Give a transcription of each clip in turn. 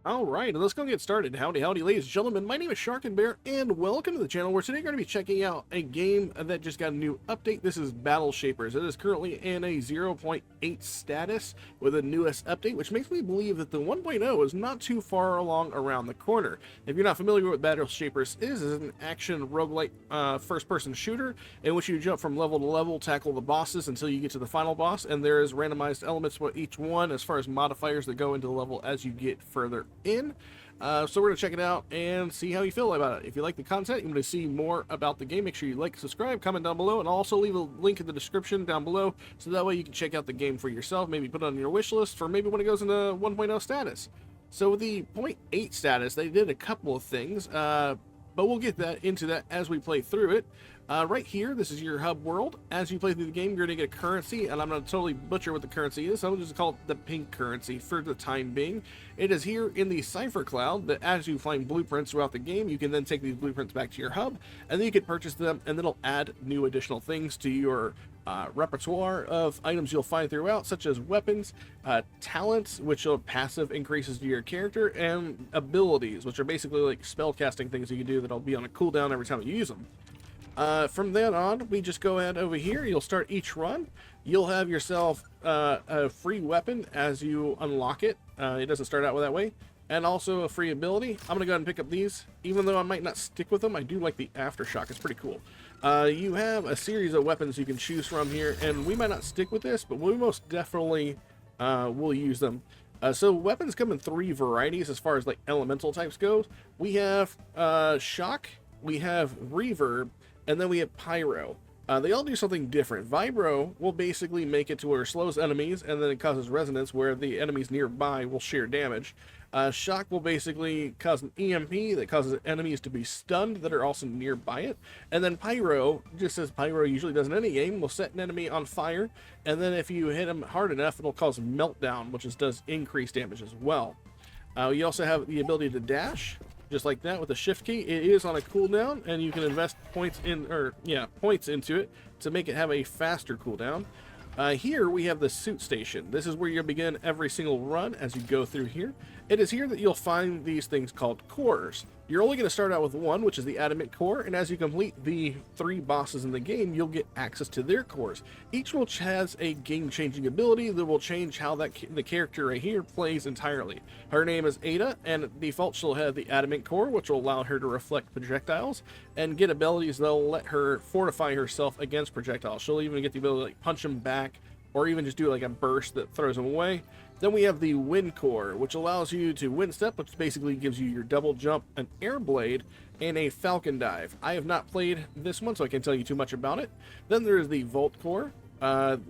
All right, let's go get started. Howdy, howdy, ladies and gentlemen. My name is Sharkinbear, and welcome to the channel where today we're going to be checking out a game that just got a new update. This is Battle Shapers. It is currently in a 0.8 status with a newest update, which makes me believe that the 1.0 is not too far along around the corner. If you're not familiar with what Battle Shapers is, it's an action roguelite first-person shooter in which you jump from level to level, tackle the bosses until you get to the final boss, and there is randomized elements for each one as far as modifiers that go into the level as you get further in. So we're going to check it out and see how you feel about it. If you like the content, you want to see more about the game, make sure you like, subscribe, comment down below, and I'll also leave a link in the description down below so that way you can check out the game for yourself, maybe put it on your wish list for maybe when it goes into 1.0 status. So with the 0.8 status, they did a couple of things, but we'll get into that as we play through it. Right here, this is your hub world. As you play through the game, you're going to get a currency, and I'm going to totally butcher what the currency is, so I'm just call it the pink currency for the time being. It is here in the Cipher Cloud that as you find blueprints throughout the game, you can then take these blueprints back to your hub, and then you can purchase them, and then it'll add new additional things to your repertoire of items you'll find throughout, such as weapons, talents, which are passive increases to your character, and abilities, which are basically like spell casting things you can do that'll be on a cooldown every time you use them. From then on, we just go ahead over here. You'll start each run. You'll have yourself a free weapon as you unlock it. It doesn't start out with that way. And also a free ability. I'm going to go ahead and pick up these. Even though I might not stick with them, I do like the Aftershock. It's pretty cool. You have a series of weapons you can choose from here. And we might not stick with this, but we most definitely will use them. So weapons come in three varieties as far as like elemental types goes. We have Shock, we have Reverb, and then we have Pyro. They all do something different. Vibro will basically make it to where it slows enemies, and then it causes resonance where the enemies nearby will share damage. Shock will basically cause an EMP that causes enemies to be stunned that are also nearby it. And then Pyro, just as Pyro usually does in any game, will set an enemy on fire, and then if you hit him hard enough, it'll cause Meltdown, which does increase damage as well. You also have the ability to dash, just like that with the shift key. It is on a cooldown, and you can invest points into it to make it have a faster cooldown. Here we have the suit station. This is where you'll begin every single run as you go through here. It is here that you'll find these things called cores. You're only going to start out with one, which is the adamant core, and as you complete the 3 bosses in the game, you'll get access to their cores. Each which has a game-changing ability that will change how the character right here plays entirely. Her name is Ada, and default she'll have the adamant core, which will allow her to reflect projectiles, and get abilities that'll let her fortify herself against projectiles. She'll even get the ability to like punch them back, or even just do like a burst that throws them away. Then we have the Wind Core, which allows you to wind step, which basically gives you your double jump, an air blade, and a falcon dive. I have not played this one, so I can't tell you too much about it. Then there is the Volt Core,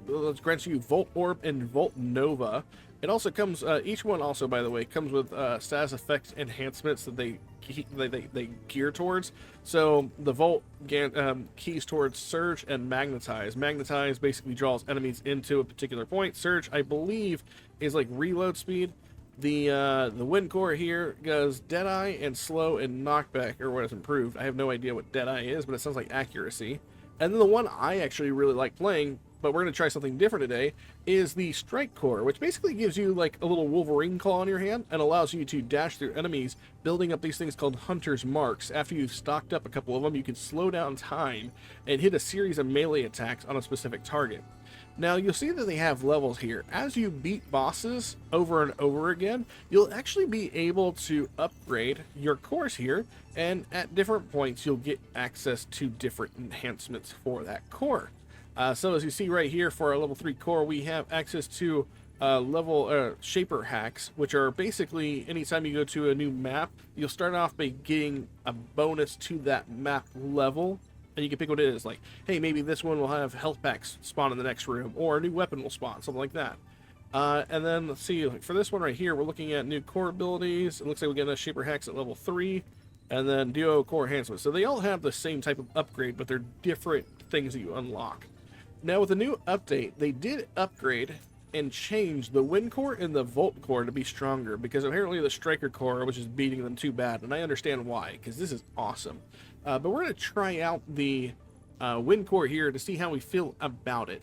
which grants you Volt Orb and Volt Nova. It also comes, each one also, by the way, comes with status effect enhancements that they gear towards. So the Volt keys towards Surge and Magnetize. Magnetize basically draws enemies into a particular point. Surge, I believe, is like reload speed. The Wind Core here goes Deadeye and Slow and Knockback, or what is improved. I have no idea what Deadeye is, but it sounds like accuracy. And then the one I actually really like playing, but we're going to try something different today, is the Strike Core, which basically gives you like a little Wolverine claw in your hand and allows you to dash through enemies, building up these things called Hunter's Marks. After you've stocked up a couple of them, you can slow down time and hit a series of melee attacks on a specific target. Now, you'll see that they have levels here. As you beat bosses over and over again, you'll actually be able to upgrade your cores here, and at different points, you'll get access to different enhancements for that core. So as you see right here for our level 3 core, we have access to level shaper hacks, which are basically anytime you go to a new map, you'll start off by getting a bonus to that map level. And you can pick what it is, like, hey, maybe this one will have health packs spawn in the next room, or a new weapon will spawn, something like that. And then, let's see, for this one right here, we're looking at new core abilities. It looks like we get a Shaper Hacks at level 3, and then Duo Core Enhancements. So they all have the same type of upgrade, but they're different things that you unlock. Now, with the new update, they did upgrade and change the Wind Core and the Volt Core to be stronger, because apparently the Striker Core was just beating them too bad, and I understand why, because this is awesome. But we're going to try out the Wind Core here to see how we feel about it.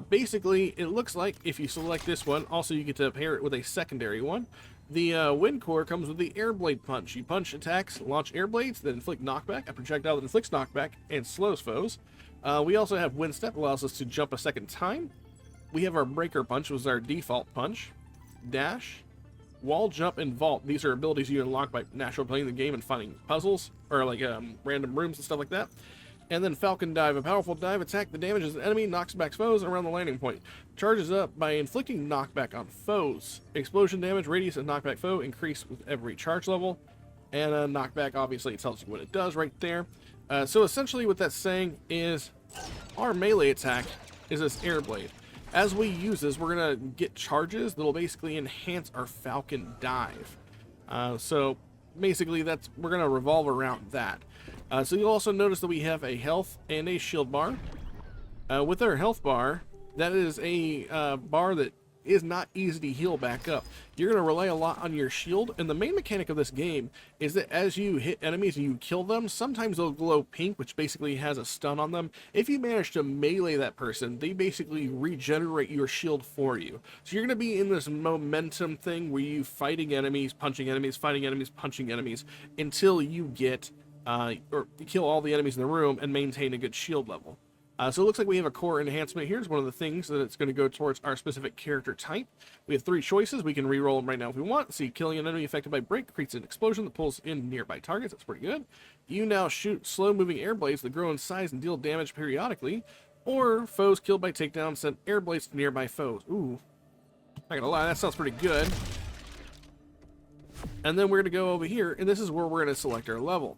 Basically, it looks like if you select this one, also you get to pair it with a secondary one. The Wind Core comes with the Air Blade Punch. You punch attacks, launch air blades that inflict knockback, a projectile that inflicts knockback and slows foes. We also have Wind Step, allows us to jump a second time. We have our Breaker Punch, which is our default punch. Dash, Wall Jump, and Vault. These are abilities you unlock by naturally playing the game and finding puzzles, or like random rooms and stuff like that. And then Falcon Dive, a powerful dive attack that damages an enemy, knocks back foes around the landing point. Charges up by inflicting knockback on foes. Explosion damage, radius of knockback foe increase with every charge level. And knockback, obviously, it tells you what it does right there. So essentially what that's saying is our melee attack is this Air Blade. As we use this, we're going to get charges that'll basically enhance our Falcon Dive. So basically we're going to revolve around that. So you'll also notice that we have a health and a shield bar. With our health bar, that is a bar that is not easy to heal back up. You're going to rely a lot on your shield, and the main mechanic of this game is that as you hit enemies and you kill them, sometimes they'll glow pink, which basically has a stun on them. If you manage to melee that person, they basically regenerate your shield for you. So you're going to be in this momentum thing where you fighting enemies, punching enemies, fighting enemies, punching enemies, until you get or kill all the enemies in the room and maintain a good shield level. So it looks like we have a core enhancement here. It's one of the things that it's going to go towards our specific character type. We have 3 choices. We can re-roll them right now if we want. See, killing an enemy affected by break creates an explosion that pulls in nearby targets. That's pretty good. You now shoot slow-moving air blades that grow in size and deal damage periodically. Or foes killed by takedown send air blades to nearby foes. Ooh, not gonna lie, that sounds pretty good. And then we're going to go over here, and this is where we're going to select our level.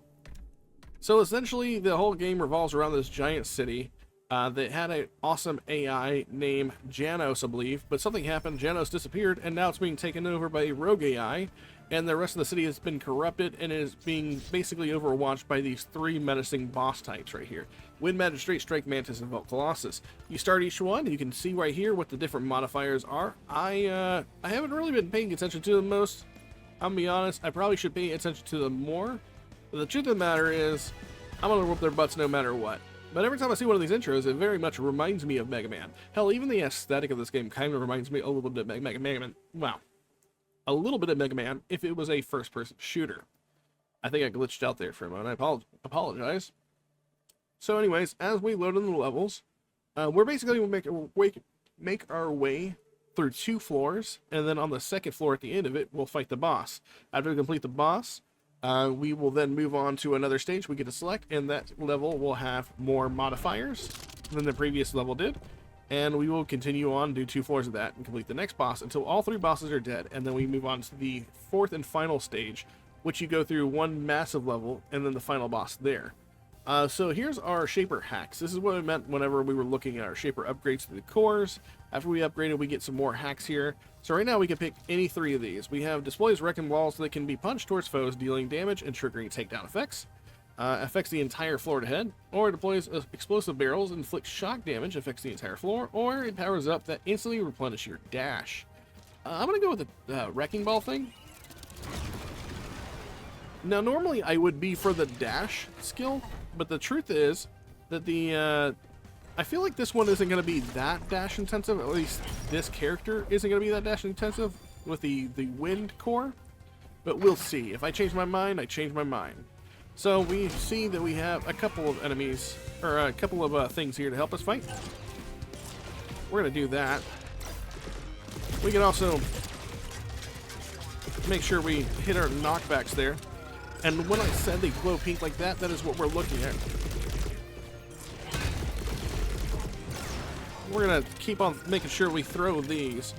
So essentially, the whole game revolves around this giant city that had an awesome AI named Janos, I believe, but something happened, Janos disappeared, and now it's being taken over by a rogue AI, and the rest of the city has been corrupted and is being basically overwatched by these 3 menacing boss types right here. Wind Magistrate, Strike Mantis, and Vault Colossus. You start each one, you can see right here what the different modifiers are. I haven't really been paying attention to them most. I'm gonna be honest, I probably should pay attention to them more. But the truth of the matter is, I'm gonna whoop their butts no matter what. But every time I see one of these intros, it very much reminds me of Megaman. Hell, even the aesthetic of this game kind of reminds me a little bit of Megaman. Wow. A little bit of Megaman if it was a first-person shooter. I think I glitched out there for a moment. I apologize. So anyways, as we load in the levels, we're basically going to make our way through 2 floors, and then on the 2nd floor at the end of it, we'll fight the boss. After we complete the boss, we will then move on to another stage we get to select, and that level will have more modifiers than the previous level did. And we will continue on, do 2 floors of that, and complete the next boss until all 3 bosses are dead. And then we move on to the 4th and final stage, which you go through 1 massive level, and then the final boss there. So here's our Shaper hacks. This is what I meant whenever we were looking at our Shaper upgrades to the cores. After we upgraded, we get some more hacks here. So right now we can pick any 3 of these. We have displays wrecking balls that can be punched towards foes, dealing damage and triggering takedown effects. Affects the entire floor to head. Or it deploys explosive barrels, inflicts shock damage, affects the entire floor. Or it powers up that instantly replenish your dash. I'm going to go with the wrecking ball thing. Now normally I would be for the dash skill, but the truth is that I feel like this one isn't going to be that dash intensive. At least this character isn't going to be that dash intensive with the wind core. But we'll see. If I change my mind, I change my mind. So we see that we have a couple of enemies, or a couple of things here to help us fight. We're going to do that. We can also make sure we hit our knockbacks there. And when I said they glow pink like that, that is what we're looking at. We're going to keep on making sure we throw these.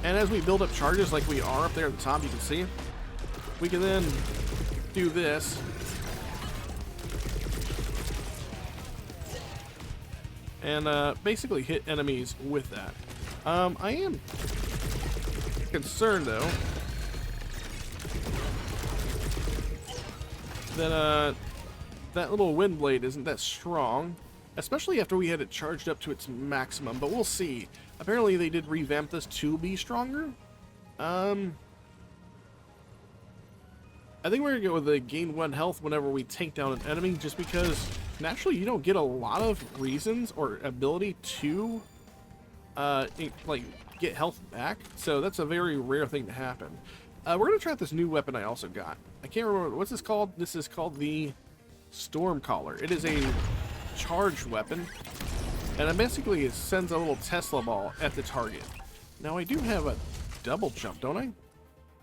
And as we build up charges like we are up there at the top, you can see, we can then do this. And basically hit enemies with that. I am concerned, though, that that little wind blade isn't that strong, especially after we had it charged up to its maximum, but we'll see. Apparently they did revamp this to be stronger. I think we're gonna go with the gain 1 health whenever we take down an enemy, just because naturally you don't get a lot of reasons or ability to like get health back, so that's a very rare thing to happen. We're going to try out this new weapon I also got. I can't remember, what's this called? This is called the Stormcaller. It is a charged weapon, and it basically sends a little Tesla ball at the target. Now, I do have a double jump, don't I?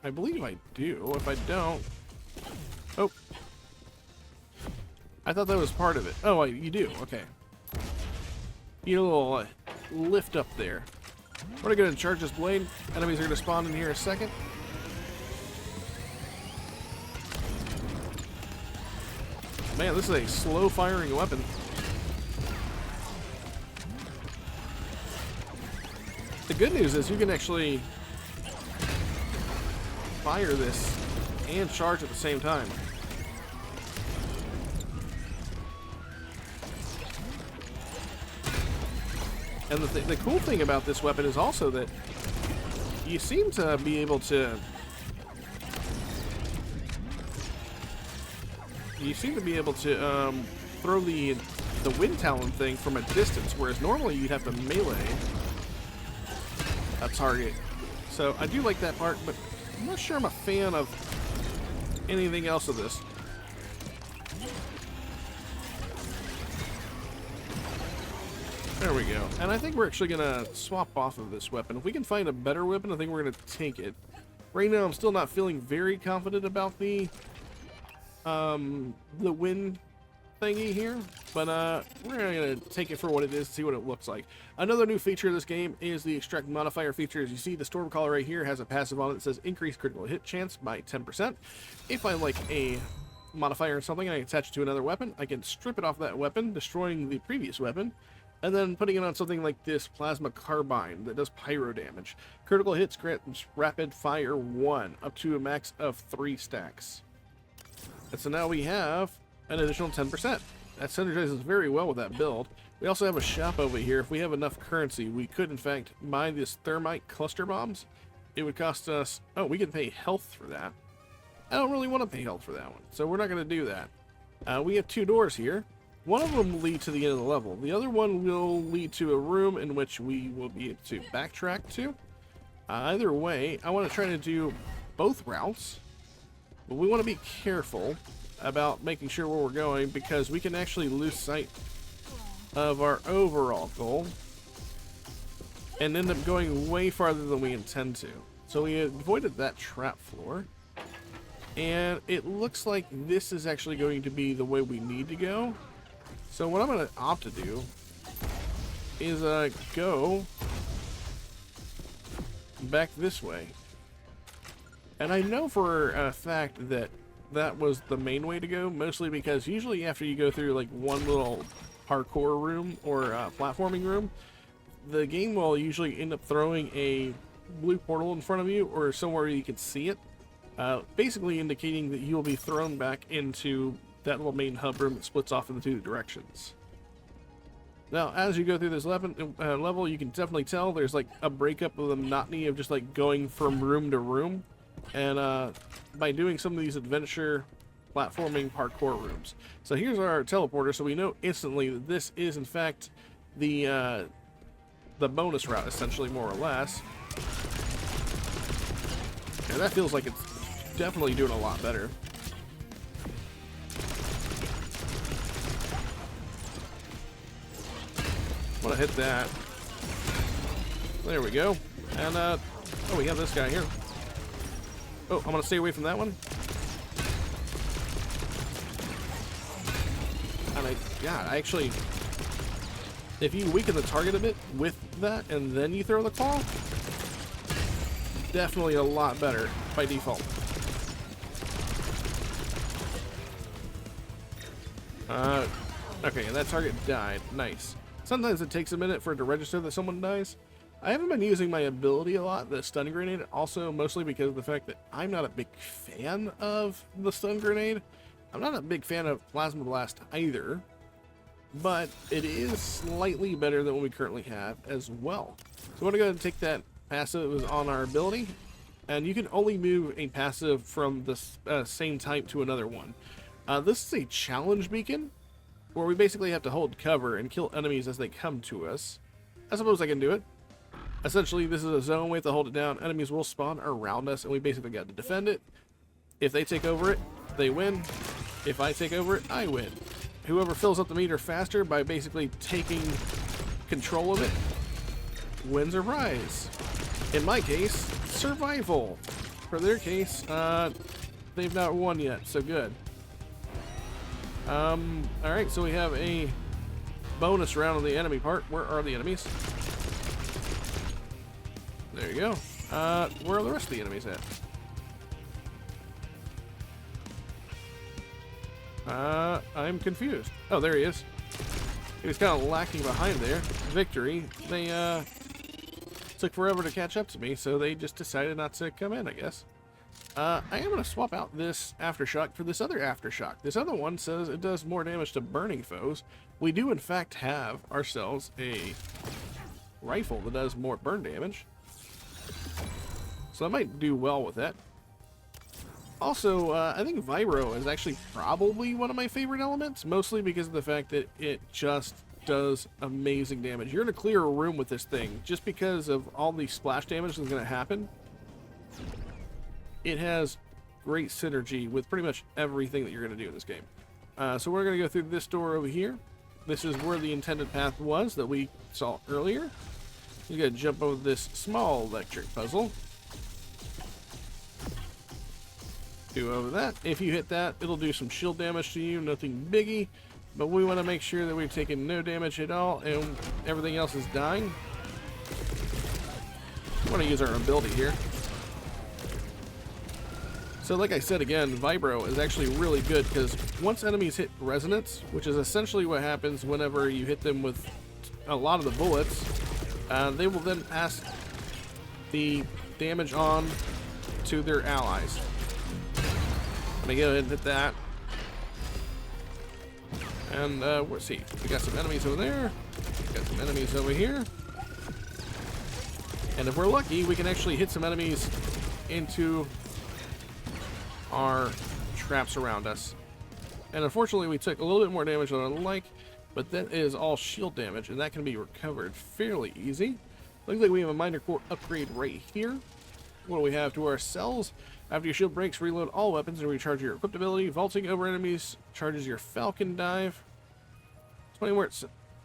I believe I do. If I don't... Oh. I thought that was part of it. Oh, you do. Okay. You get a little lift up there. We're going to charge this blade. Enemies are going to spawn in here in a second. Man, this is a slow-firing weapon. The good news is you can actually fire this and charge at the same time. And the cool thing about this weapon is also that you seem to be able to... throw the wind talon thing from a distance, whereas normally you'd have to melee a target. So I do like that part, but I'm not sure I'm a fan of anything else of this. There we go. And I think we're actually going to swap off of this weapon. If we can find a better weapon, I think we're going to take it. Right now, I'm still not feeling very confident about the wind thingy here, but we're going to take it for what it is, see what it looks like. Another new feature of this game is the extract modifier feature. As you see, the Stormcaller right here has a passive on it that says increase critical hit chance by 10%. If I like a modifier or something and I attach it to another weapon, I can strip it off that weapon, destroying the previous weapon, and then putting it on something like this plasma carbine that does pyro damage. Critical hits grants rapid fire 1 up to a max of 3 stacks. And so now we have an additional 10%. That synergizes very well with that build. We also have a shop over here. If we have enough currency, we could in fact buy this thermite cluster bombs. It would cost us... Oh, we can pay health for that. I don't really want to pay health for that one, so we're not going to do that. We have 2 doors here. One of them will lead to the end of the level. The other one will lead to a room in which we will be able to backtrack to. Either way, I want to try to do both routes. But we want to be careful about making sure where we're going, because we can actually lose sight of our overall goal and end up going way farther than we intend to. So we avoided that trap floor, and it looks like this is actually going to be the way we need to go. So what I'm going to opt to do is go back this way. And I know for a fact that that was the main way to go, mostly because usually after you go through like one little parkour room or platforming room, the game will usually end up throwing a blue portal in front of you or somewhere you can see it, basically indicating that you will be thrown back into that little main hub room that splits off into 2 directions. Now, as you go through this level, you can definitely tell there's like a breakup of the monotony of just like going from room to room. And by doing some of these adventure platforming parkour rooms. So here's our teleporter, so we know instantly that this is in fact the bonus route, essentially, more or less. And that feels like it's definitely doing a lot better. I'm gonna hit that. There we go. And oh, we have this guy here. Oh, I'm gonna stay away from that one. And I actually, if you weaken the target a bit with that and then you throw the claw, definitely a lot better by default. Okay, and that target died. Nice. Sometimes it takes a minute for it to register that someone dies. I haven't been using my ability a lot, the stun grenade, also mostly because of the fact that I'm not a big fan of the stun grenade. I'm not a big fan of Plasma Blast either, but it is slightly better than what we currently have as well. So I'm going to go ahead and take that passive that was on our ability, and you can only move a passive from the same type to another one. This is a challenge beacon, where we basically have to hold cover and kill enemies as they come to us. I suppose I can do it. Essentially, this is a zone. We have to hold it down. Enemies will spawn around us, and we basically got to defend it. If they take over it, they win. If I take over it, I win. Whoever fills up the meter faster by basically taking control of it wins a prize. In my case, survival. For their case, they've not won yet, so good. Alright, so we have a bonus round on the enemy part. Where are the enemies? There you go. Where are the rest of the enemies at? I'm confused. Oh, there he is. He was kind of lacking behind there. Victory. They, took forever to catch up to me, so they just decided not to come in, I guess. I am going to swap out this Aftershock for this other Aftershock. This other one says it does more damage to burning foes. We do, in fact, have ourselves a rifle that does more burn damage. So I might do well with that. Also, I think Vibro is actually probably one of my favorite elements, mostly because of the fact that it just does amazing damage. You're in a clear room with this thing, just because of all the splash damage that's going to happen. It has great synergy with pretty much everything that you're going to do in this game. So we're going to go through this door over here. This is where the intended path was that we saw earlier. You got to jump over this small electric puzzle. Do over that. If you hit that, it'll do some shield damage to you, nothing biggie. But we want to make sure that we've taken no damage at all and everything else is dying. I want to use our ability here. So like I said again, Vibro is actually really good because once enemies hit resonance, which is essentially what happens whenever you hit them with a lot of the bullets, they will then pass the damage on to their allies. I'm gonna go ahead and hit that. And let's see, we got some enemies over there, got some enemies over here. And if we're lucky, we can actually hit some enemies into our traps around us. And unfortunately, we took a little bit more damage than I'd like, but that is all shield damage, and that can be recovered fairly easy. Looks like we have a minor core upgrade right here. What do we have to ourselves? After your shield breaks, reload all weapons and recharge your equipped ability. Vaulting over enemies charges your Falcon Dive. 20 more,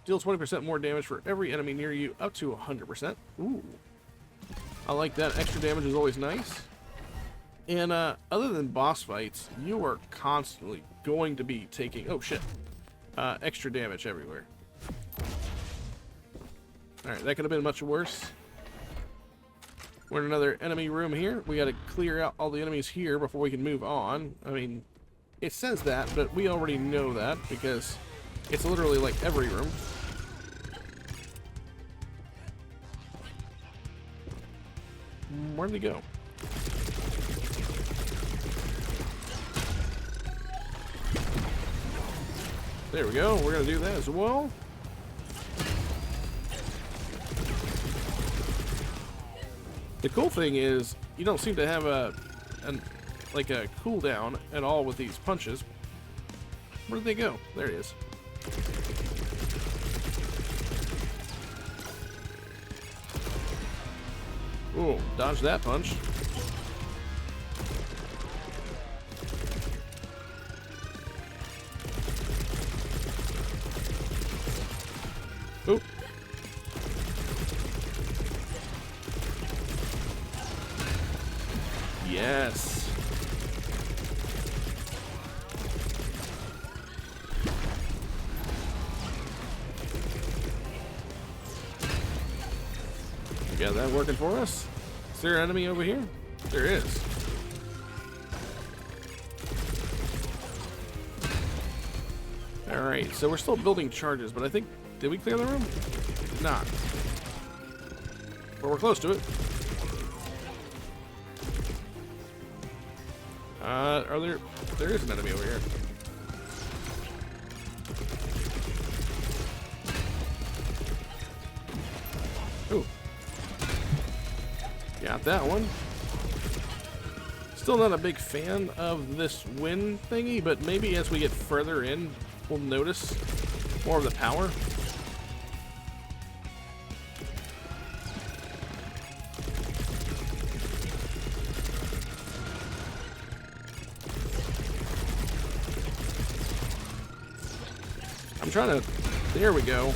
deals 20% more damage for every enemy near you, up to 100%. Ooh, I like that. Extra damage is always nice. And other than boss fights, you are constantly going to be taking, oh shit, extra damage everywhere. Alright, that could have been much worse. We're in another enemy room here. We got to clear out all the enemies here before we can move on. I mean, it says that, but we already know that because it's literally like every room. Where'd they go? There we go. We're going to do that as well. The cool thing is you don't seem to have a cooldown at all with these punches. Where did they go? There it is. Ooh, dodge that punch. Oop. Yes. We got that working for us. Is there an enemy over here? There is. Alright, so we're still building charges, but I think, did we clear the room? Did not. But we're close to it. There is an enemy over here. Ooh. Got that one. Still not a big fan of this wind thingy, but maybe as we get further in, we'll notice more of the power. trying to... There we go.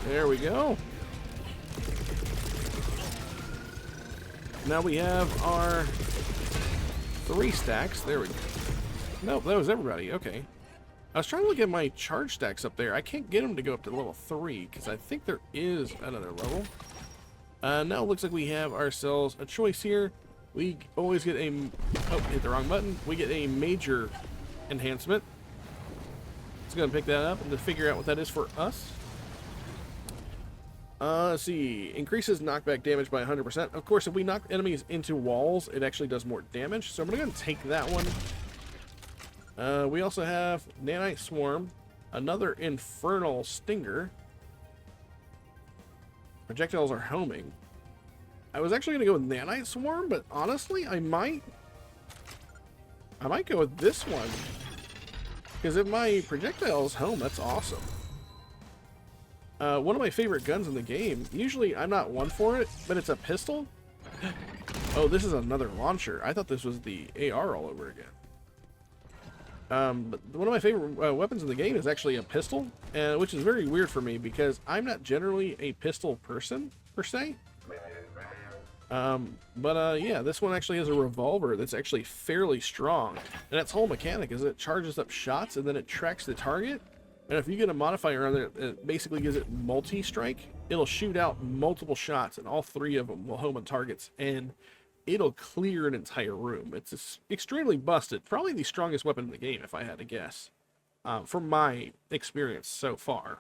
There we go. Now we have our 3 stacks. There we go. Nope, that was everybody. Okay. I was trying to look at my charge stacks up there. I can't get them to go up to level 3 because I think there is another level. Now it looks like we have ourselves a choice here. We always get a... Oh, hit the wrong button. We get a major enhancement. Let's go and pick that up and to figure out what that is for us. Let's see. Increases knockback damage by 100%. Of course, if we knock enemies into walls, it actually does more damage. So I'm going to go and take that one. We also have Nanite Swarm, another Infernal Stinger. Projectiles are homing. I was actually going to go with Nanite Swarm, but honestly, I might go with this one. Because if my projectiles home, that's awesome. One of my favorite guns in the game, usually I'm not one for it, but it's a pistol. Oh, this is another launcher. I thought this was the AR all over again. But one of my favorite weapons in the game is actually a pistol, which is very weird for me because I'm not generally a pistol person, per se. Yeah, this one actually has a revolver that's actually fairly strong. And its whole mechanic is it charges up shots and then it tracks the target. And if you get a modifier on there, it basically gives it multi-strike. It'll shoot out multiple shots and all 3 of them will home on targets. And it'll clear an entire room. It's extremely busted. Probably the strongest weapon in the game, if I had to guess. From my experience so far.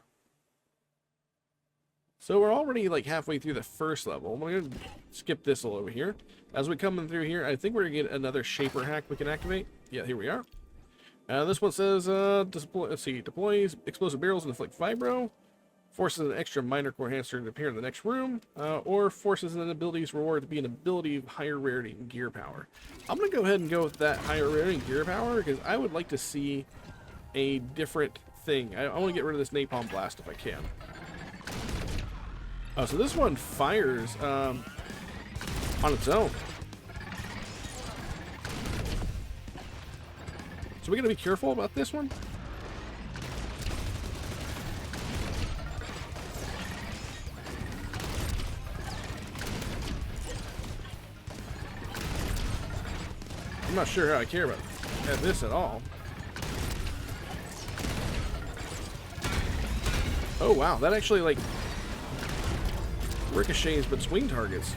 So we're already like halfway through the first level. I'm going to skip this a little over here. As we come in through here, I think we're going to get another Shaper hack we can activate. Yeah, here we are. This one says, let's see, deploys explosive barrels and inflict vibro. Forces an extra minor core hamster to appear in the next room, or forces an ability's reward to be an ability of higher rarity and gear power. I'm going to go ahead and go with that higher rarity and gear power because I would like to see a different thing. I want to get rid of this napalm blast if I can. Oh, so this one fires on its own. So we got to be careful about this one. I'm not sure how I care about this at all. Oh wow, that actually like ricochets between targets.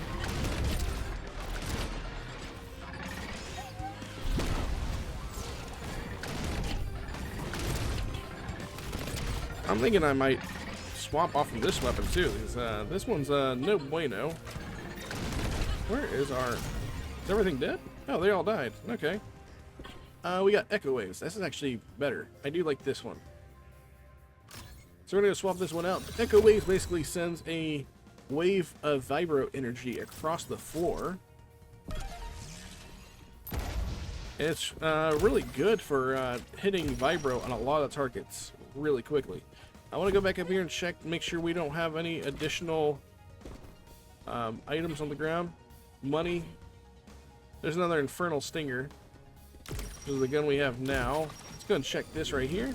I'm thinking I might swap off from this weapon too, because this one's no bueno. Where is our... Is everything dead? Oh, they all died. Okay. We got Echo Waves. This is actually better. I do like this one. So we're going to swap this one out. Echo Waves basically sends a wave of vibro energy across the floor. It's really good for hitting vibro on a lot of targets really quickly. I want to go back up here and check, make sure we don't have any additional items on the ground. Money. There's another Infernal Stinger. This is the gun we have now. Let's go and check this right here.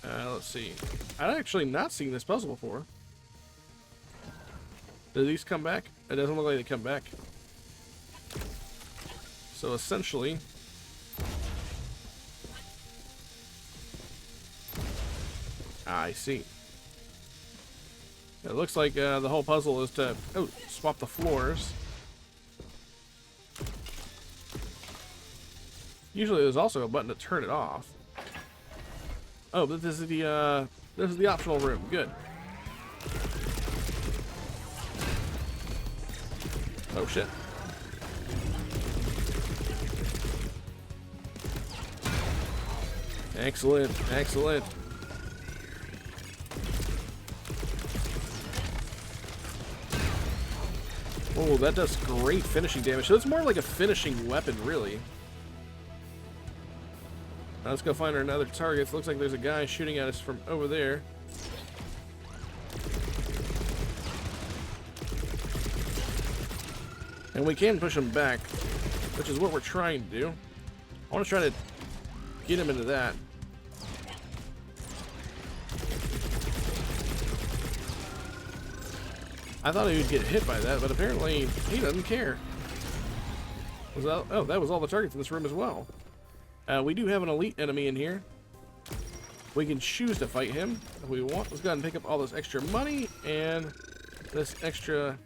Let's see. I've actually not seen this puzzle before. Do these come back? It doesn't look like they come back. So essentially... I see. It looks like the whole puzzle is to swap the floors. Usually there's also a button to turn it off. Oh, but this is the optional room. Good. Oh shit. Excellent, excellent. Oh, that does great finishing damage. So it's more like a finishing weapon, really. Now let's go find our other targets. Looks like there's a guy shooting at us from over there. And we can push him back, which is what we're trying to do. I want to try to get him into that. I thought he would get hit by that, but apparently he doesn't care. Was that, oh, that was all the targets in this room as well. We do have an elite enemy in here. We can choose to fight him if we want. Let's go ahead and pick up all this extra money and this extra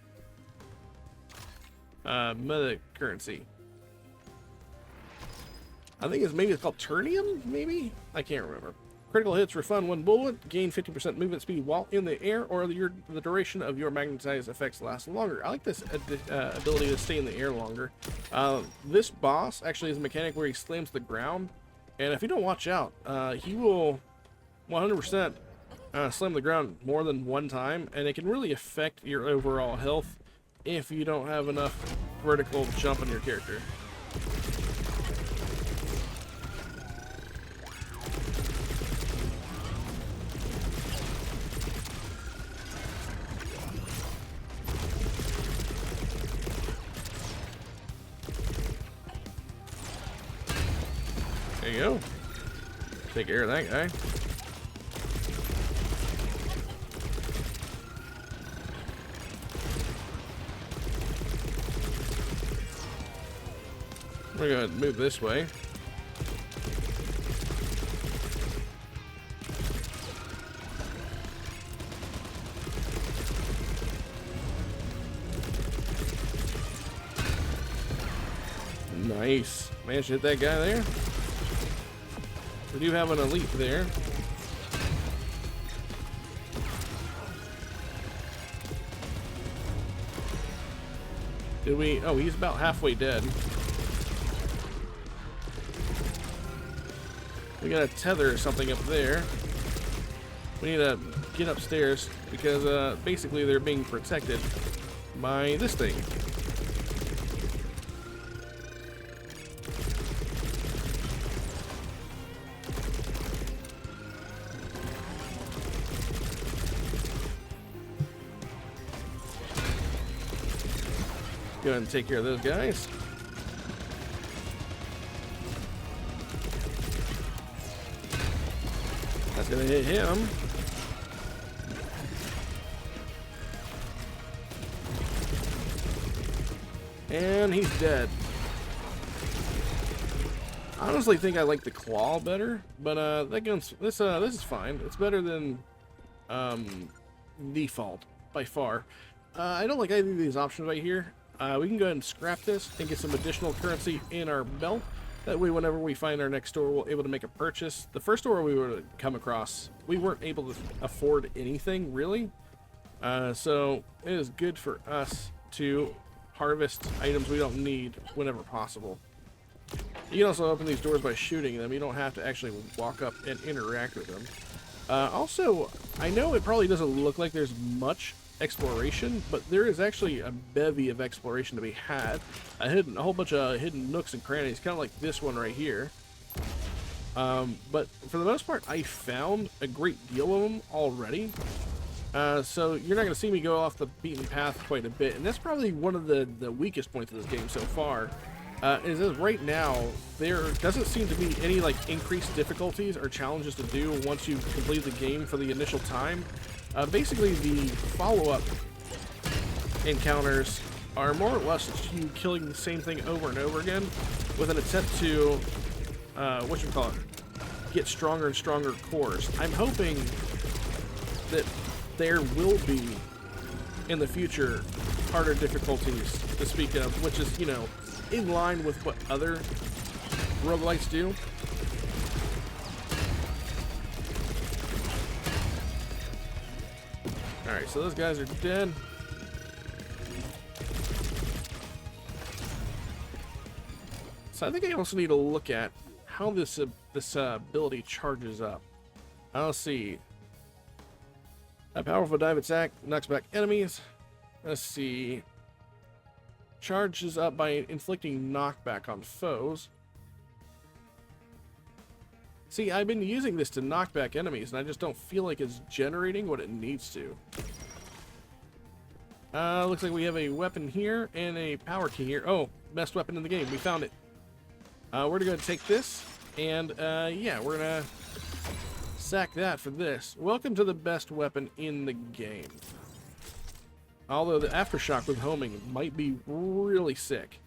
meta currency. I think maybe it's called Turnium, maybe? I can't remember. Critical hits refund 1 bullet, gain 50% movement speed while in the air, or the duration of your magnetized effects lasts longer. I like this ability to stay in the air longer. This boss actually is a mechanic where he slams the ground, and if you don't watch out, he will 100% slam the ground more than one time, and it can really affect your overall health if you don't have enough vertical jump on your character. There you go. Take care of that guy. We're going to move this way. Nice. Managed to hit that guy there. We do have an elite there. Did we? Oh, he's about halfway dead. We got a tether or something up there. We need to get upstairs because basically they're being protected by this thing. Go ahead and take care of those guys. That's gonna hit him. And he's dead. I honestly think I like the claw better, but that gun's this is fine. It's better than default by far. I don't like either of these options right here. We can go ahead and scrap this and get some additional currency in our belt. That way, whenever we find our next store, we're able to make a purchase. The first store we were to come across, we weren't able to afford anything, really. So it is good for us to harvest items we don't need whenever possible. You can also open these doors by shooting them. You don't have to actually walk up and interact with them. Also, I know it probably doesn't look like there's much exploration, but there is actually a bevy of exploration to be had. A whole bunch of hidden nooks and crannies, kind of like this one right here. But for the most part, I found a great deal of them already. So you're not going to see me go off the beaten path quite a bit, and that's probably one of the weakest points of this game so far. Is that right now there doesn't seem to be any like increased difficulties or challenges to do once you complete the game for the initial time. Basically, the follow-up encounters are more or less just you killing the same thing over and over again with an attempt to, get stronger and stronger cores. I'm hoping that there will be, in the future, harder difficulties to speak of, which is, you know, in line with what other roguelites do. Alright, so those guys are dead. So I think I also need to look at how this ability charges up. Let's see. A powerful dive attack knocks back enemies. Let's see. Charges up by inflicting knockback on foes. See, I've been using this to knock back enemies, and I just don't feel like it's generating what it needs to. Looks like we have a weapon here and a power key here. Oh, best weapon in the game. We found it. We're going to take this, and yeah, we're going to sack that for this. Welcome to the best weapon in the game. Although the aftershock with homing might be really sick.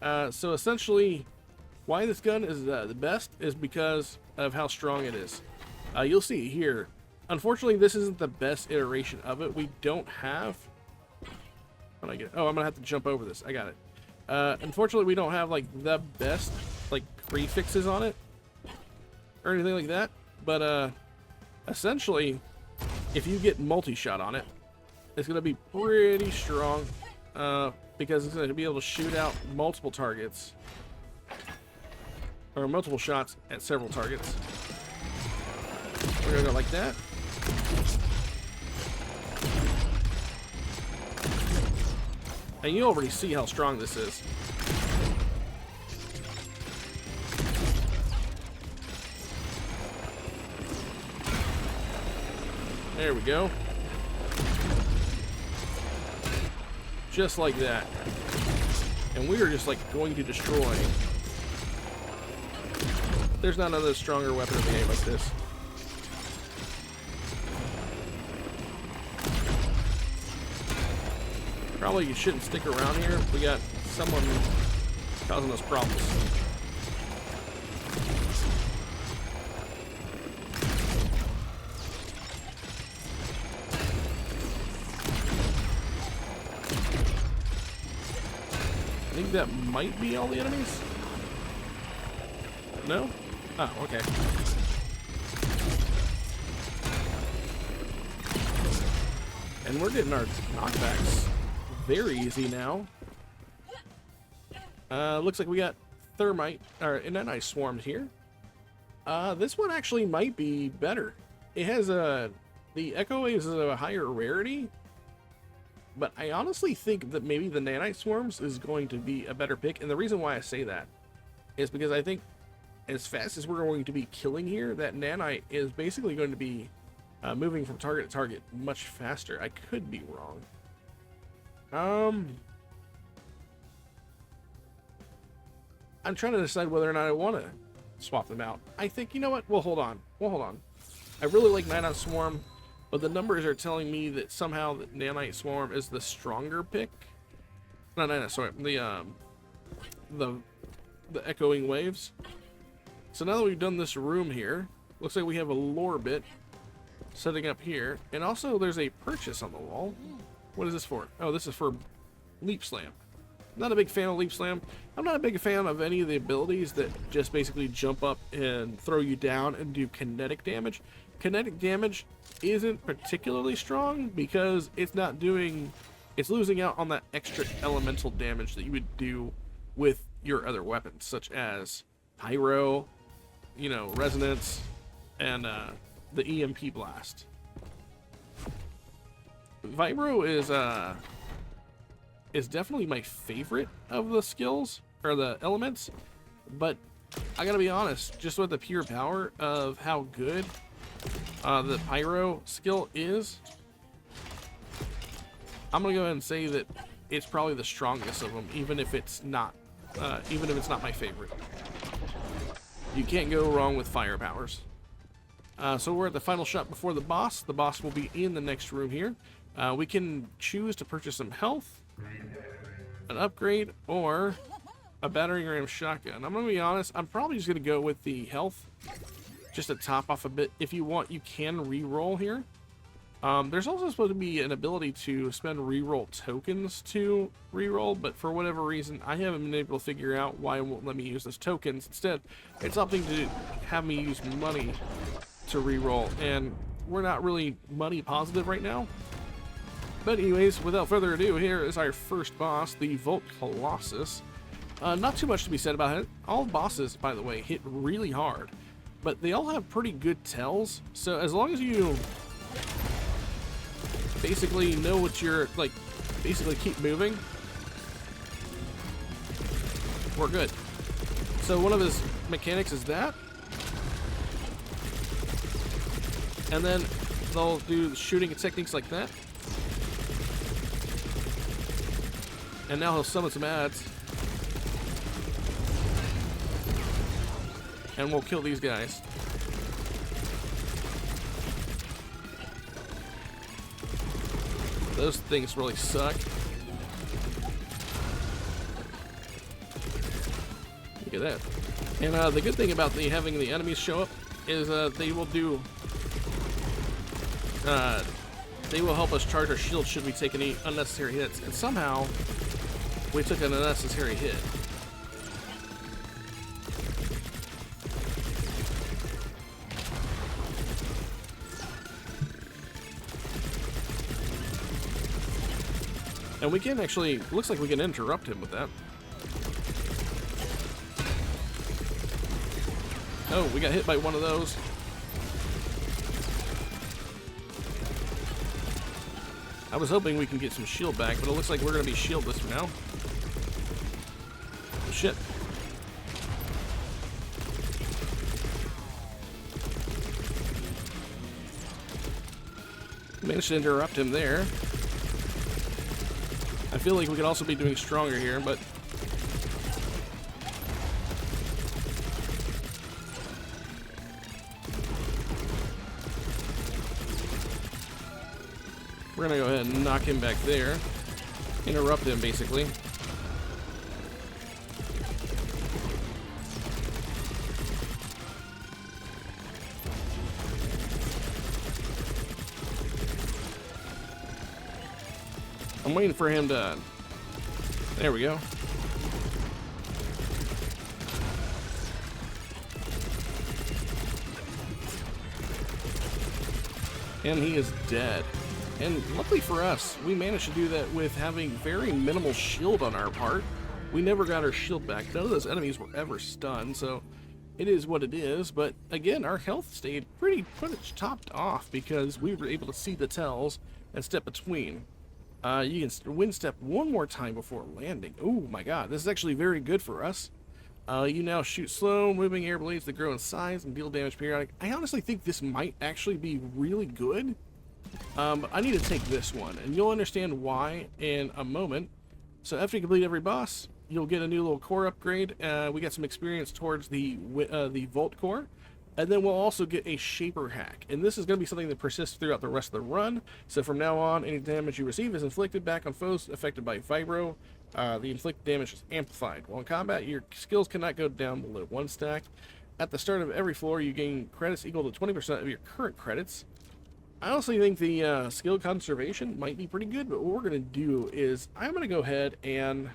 So essentially, why this gun is the best is because of how strong it is. You'll see here. Unfortunately, this isn't the best iteration of it. We don't have... What I get? Oh, I'm gonna have to jump over this. I got it. Unfortunately, we don't have like the best like prefixes on it or anything like that. But essentially, if you get multi-shot on it, it's gonna be pretty strong because it's gonna be able to shoot out multiple targets or multiple shots at several targets. We're gonna go like that. And you already see how strong this is. There we go. Just like that. And we are just like going to destroy. There's not another stronger weapon in the game like this. Probably you shouldn't stick around here. We got someone causing us problems. I think that might be all the enemies. No? Oh, okay. And we're getting our knockbacks very easy now. Looks like we got thermite or nanite swarms here. This one actually might be better. It has the echo waves is a higher rarity, but I honestly think that maybe the nanite swarms is going to be a better pick. And the reason why I say that is because I think as fast as we're going to be killing here, that nanite is basically going to be moving from target to target much faster. I could be wrong. I'm trying to decide whether or not I want to swap them out. I think, you know what? We'll hold on. I really like Nanite Swarm, but the numbers are telling me that somehow that Nanite Swarm is the stronger pick. Not Nanite Swarm, the echoing waves. So now that we've done this room here, looks like we have a lore bit setting up here, and also there's a purchase on the wall. What is this for? Oh, this is for Leap Slam. Not a big fan of Leap Slam. I'm not a big fan of any of the abilities that just basically jump up and throw you down and do kinetic damage. Kinetic damage isn't particularly strong because it's losing out on that extra elemental damage that you would do with your other weapons, such as Pyro, Resonance, and the EMP Blast. Vibro is definitely my favorite of the skills or the elements, but I gotta be honest, just with the pure power of how good the Pyro skill is, I'm gonna go ahead and say that it's probably the strongest of them, even if it's not my favorite. You can't go wrong with fire powers. So we're at the final shot before the boss. The boss will be in the next room here. We can choose to purchase some health, an upgrade, or a battering ram shotgun. I'm going to be honest, I'm probably just going to go with the health, just to top off a bit. If you want, you can re-roll here. There's also supposed to be an ability to spend re-roll tokens to re-roll, but for whatever reason, I haven't been able to figure out why it won't let me use those tokens. Instead, it's opting to have me use money to re-roll, and we're not really money positive right now. But anyways, without further ado, here is our first boss, the Volt Colossus. Not too much to be said about it. All bosses, by the way, hit really hard, but they all have pretty good tells. So as long as you basically know what you're, basically keep moving, we're good. So one of his mechanics is that. And then they'll do shooting techniques like that. And now he'll summon some ads. And we'll kill these guys. Those things really suck. Look at that. And the good thing about having the enemies show up is they will do... they will help us charge our shield should we take any unnecessary hits. And somehow, we took an unnecessary hit. And we can actually, looks like we can interrupt him with that. Oh, we got hit by one of those. I was hoping we can get some shield back, but it looks like we're going to be shieldless for now. Oh, shit. Managed to interrupt him there. I feel like we could also be doing stronger here, but... we're gonna go ahead and knock him back there. Interrupt him, basically. I'm waiting for him to... There we go. And he is dead. And luckily for us, we managed to do that with having very minimal shield on our part. We never got our shield back. None of those enemies were ever stunned, so it is what it is. But again, our health stayed pretty much topped off because we were able to see the tells and step between. You can wind step one more time before landing. Oh my god, this is actually very good for us. You now shoot slow, moving air blades that grow in size and deal damage periodic. I honestly think this might actually be really good. But I need to take this one, and you'll understand why in a moment. So after you complete every boss, you'll get a new little core upgrade. We got some experience towards the Volt core. And then we'll also get a Shaper hack. And this is going to be something that persists throughout the rest of the run. So from now on, any damage you receive is inflicted back on foes affected by Vibro. The inflicted damage is amplified. While in combat, your skills cannot go down below 1 stack. At the start of every floor, you gain credits equal to 20% of your current credits. I also think the skill conservation might be pretty good, but what we're going to do is I'm going to go ahead and...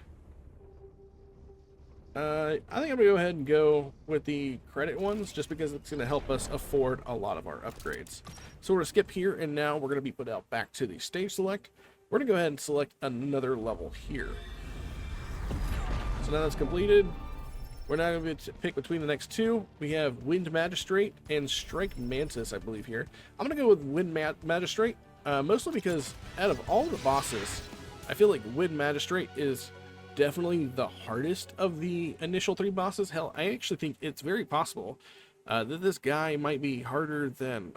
I think I'm going to go ahead and go with the credit ones, just because it's going to help us afford a lot of our upgrades. So we're going to skip here, and now we're going to be put out back to the stage select. We're going to go ahead and select another level here. So now that's completed. We're now going to pick between the next two. We have Wind Magistrate and Strike Mantis, I believe, here. I'm going to go with Wind Magistrate, mostly because out of all the bosses, I feel like Wind Magistrate is definitely the hardest of the initial 3 bosses. Hell, I actually think it's very possible that this guy might be harder than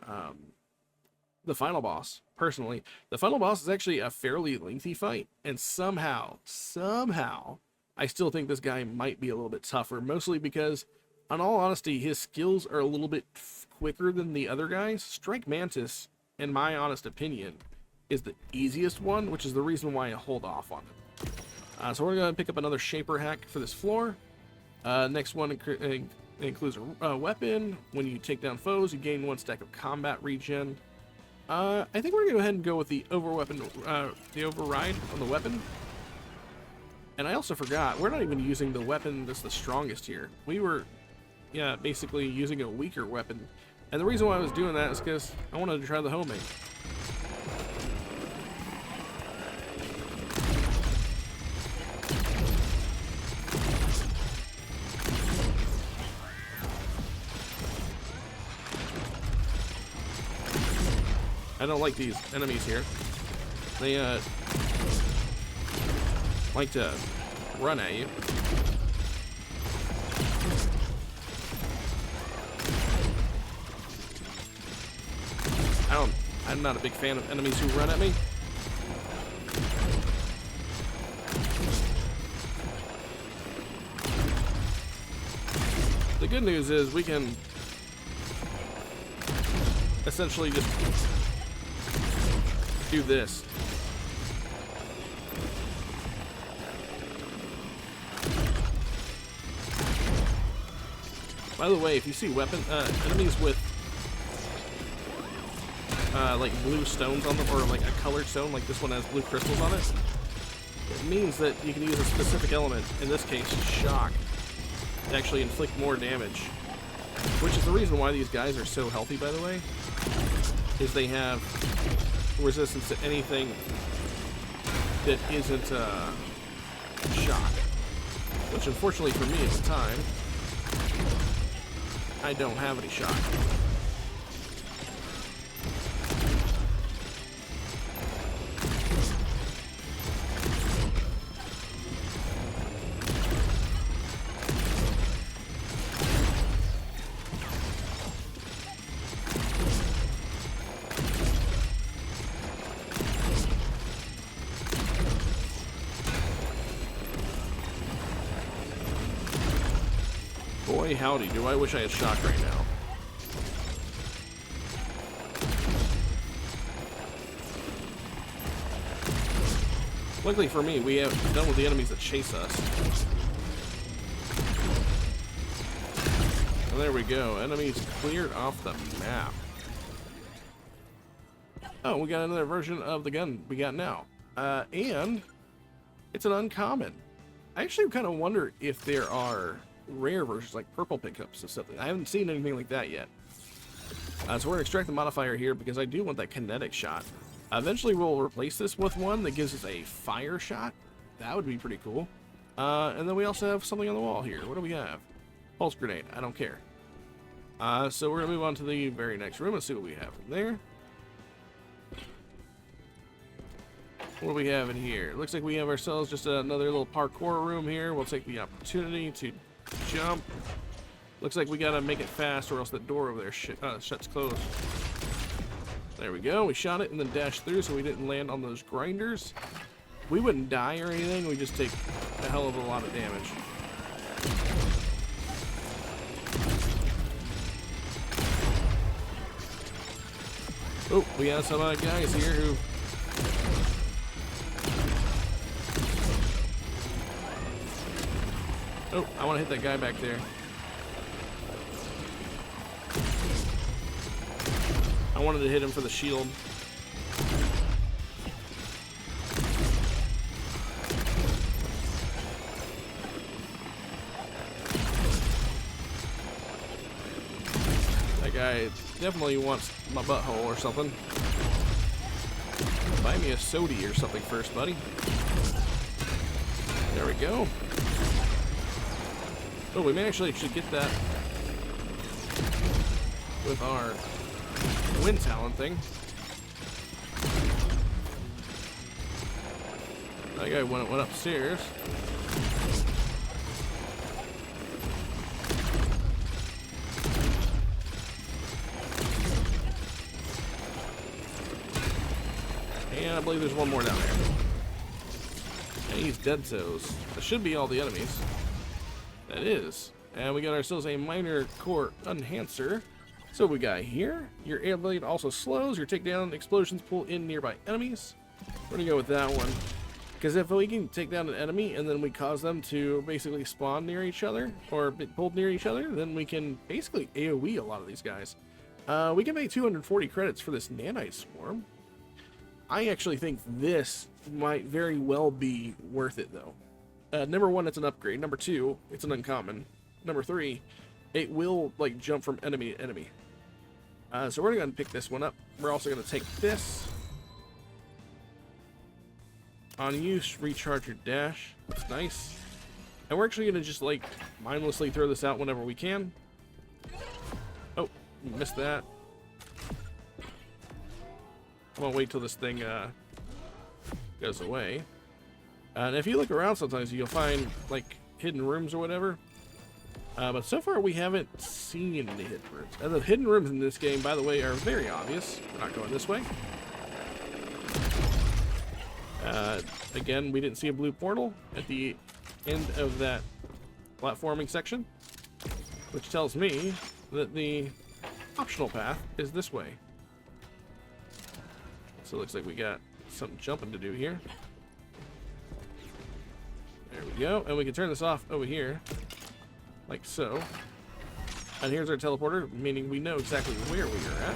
the final boss, personally. The final boss is actually a fairly lengthy fight, and somehow, I still think this guy might be a little bit tougher, mostly because, in all honesty, his skills are a little bit quicker than the other guys. Strike Mantis, in my honest opinion, is the easiest one, which is the reason why I hold off on it. So we're going to pick up another Shaper hack for this floor. Next one includes a weapon. When you take down foes, you gain 1 stack of combat regen. I think we're going to go ahead and go with the override on the weapon. And I also forgot, we're not even using the weapon that's the strongest here. We were, basically using a weaker weapon. And the reason why I was doing that is because I wanted to try the homemade. I don't like these enemies here. They like to run at you. I'm not a big fan of enemies who run at me. The good news is we can essentially just do this. By the way, if you see enemies with like blue stones on them, or like a colored stone, like this one has blue crystals on it, it means that you can use a specific element, in this case, shock, to actually inflict more damage. Which is the reason why these guys are so healthy, by the way, is they have resistance to anything that isn't shock. Which, unfortunately for me at the time, I don't have any shock. Boy, howdy, do I wish I had shock right now. Luckily for me, we have done with the enemies that chase us. And there we go, enemies cleared off the map. Oh, we got another version of the gun we got now. And it's an uncommon. I actually kind of wonder if there are rare versions, like purple pickups or something. I haven't seen anything like that yet. So we're going to extract the modifier here because I do want that kinetic shot. Eventually we'll replace this with one that gives us a fire shot. That would be pretty cool. And then we also have something on the wall here. What do we have? Pulse grenade. I don't care. So we're going to move on to the very next room and see what we have in there. What do we have in here? It looks like we have ourselves just another little parkour room here. We'll take the opportunity to jump. Looks like we gotta make it fast or else the door over there shuts closed. There we go. We shot it and then dashed through so we didn't land on those grinders. We wouldn't die or anything. We just take a hell of a lot of damage. Oh, we got some guys here who... Oh, I want to hit that guy back there. I wanted to hit him for the shield. That guy definitely wants my butthole or something. Buy me a soda or something first, buddy. There we go. Oh, we may actually should get that with our wind talent thing. That guy went upstairs. And I believe there's one more down there. And he's dead toes. That should be all the enemies. That is. And we got ourselves a minor core enhancer. So we got here. Your air blade also slows. Your takedown explosions pull in nearby enemies. We're gonna go with that one. Because if we can take down an enemy and then we cause them to basically spawn near each other or be pulled near each other, then we can basically AoE a lot of these guys. We can pay 240 credits for this nanite swarm. I actually think this might very well be worth it though. Number one, it's an upgrade. Number two, it's an uncommon. Number three, it will like jump from enemy to enemy. So we're going to pick this one up. We're also going to take this. On use, recharge your dash. That's nice. And we're actually going to just like mindlessly throw this out whenever we can. Oh, missed that. I'm going to wait till this thing goes away. And if you look around sometimes you'll find like hidden rooms or whatever. But so far we haven't seen any hidden rooms. And the hidden rooms in this game, by the way, are very obvious. We're not going this way. Again, we didn't see a blue portal at the end of that platforming section. which tells me that the optional path is this way. So it looks like we got some jumping to do here. There we go, and we can turn this off over here, like so. And here's our teleporter, meaning we know exactly where we are at.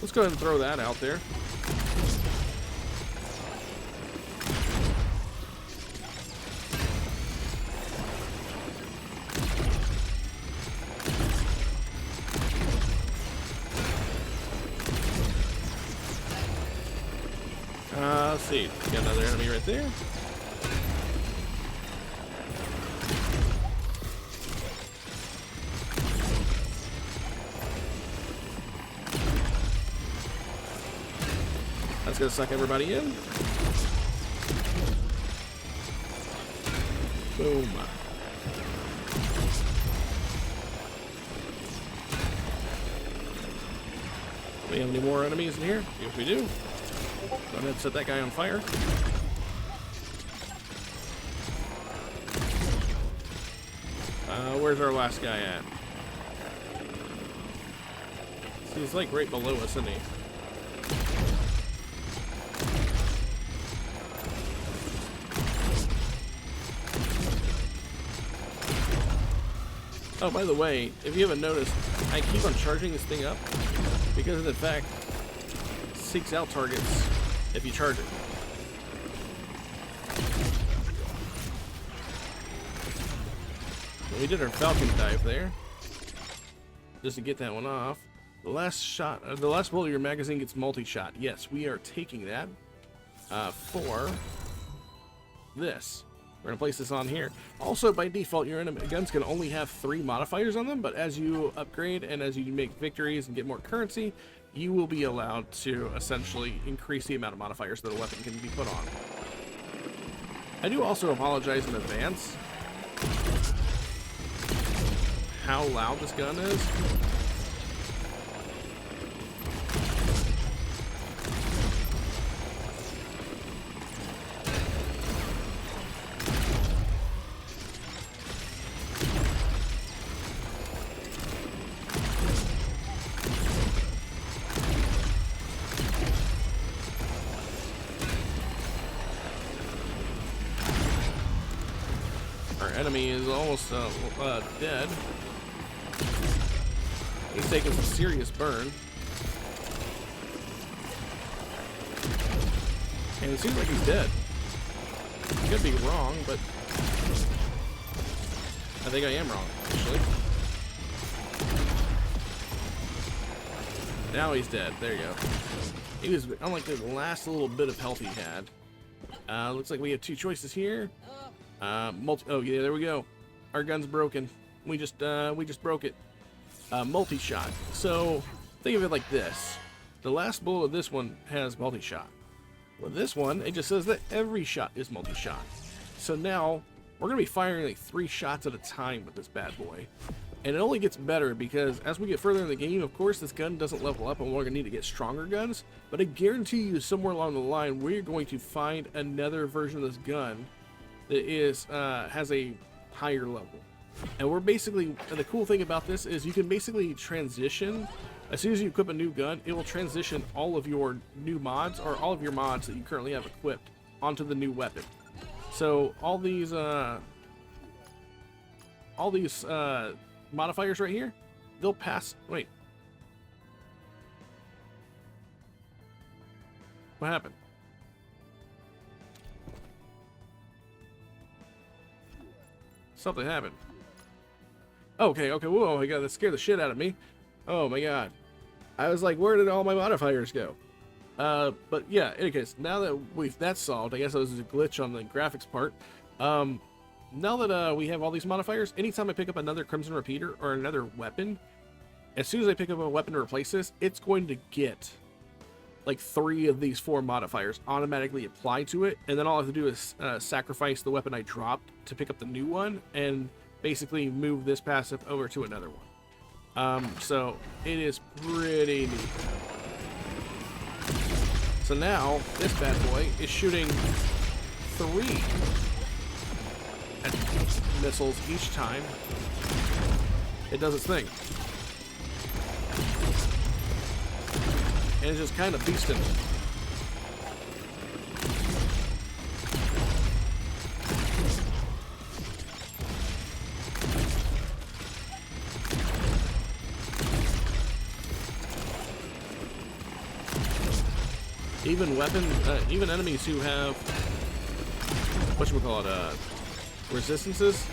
Let's go ahead and throw that out there. Let's see. Got another enemy right there. That's gonna suck everybody in. Boom. Do we have any more enemies in here? Yes, we do. Go ahead and set that guy on fire. Where's our last guy at? See, he's like right below us, isn't he? Oh, by the way, if you haven't noticed, I keep on charging this thing up because it in fact seeks out targets if you charge it. We did our Falcon dive there just to get that one off. The last shot, the last bullet of your magazine gets multi-shot. Yes, we are taking that for this. We're gonna place this on here. Also, by default, your enemy guns can only have 3 modifiers on them, but as you upgrade and as you make victories and get more currency, you will be allowed to essentially increase the amount of modifiers that a weapon can be put on. I do also apologize in advance how loud this gun is. Our enemy is almost dead. He's taking some serious burn. And it seems like he's dead. I could be wrong, but I think I am wrong, actually. Now he's dead. There you go. He was on like the last little bit of health he had. Looks like we have 2 choices here. Oh yeah, there we go. Our gun's broken. We just broke it. Multi-shot. So think of it like this. The last bullet of this one has multi-shot. With this one, it just says that every shot is multi-shot. So now we're gonna be firing like 3 shots at a time with this bad boy. And it only gets better because as we get further in the game, of course, this gun doesn't level up and we're gonna need to get stronger guns. But I guarantee you somewhere along the line, we're going to find another version of this gun that is has a higher level. And we're basically, the cool thing about this is you can basically transition, as soon as you equip a new gun, it will transition all of your new mods, or all of your mods that you currently have equipped, onto the new weapon. So all these modifiers right here, they'll pass, wait. What happened? Something happened. Okay, whoa, my god, that scared the shit out of me. Oh my god. I was like, where did all my modifiers go? But yeah, in any case, now that that's solved, I guess that was a glitch on the graphics part. Now that we have all these modifiers, anytime I pick up another Crimson Repeater or another weapon, as soon as I pick up a weapon to replace this, it's going to get like 3 of these 4 modifiers automatically apply to it, and then all I have to do is sacrifice the weapon I dropped to pick up the new one, and basically move this passive over to another one. So it is pretty neat. So now this bad boy is shooting 3 missiles each time it does its thing. And it's just kind of beasting. Even enemies who have resistances,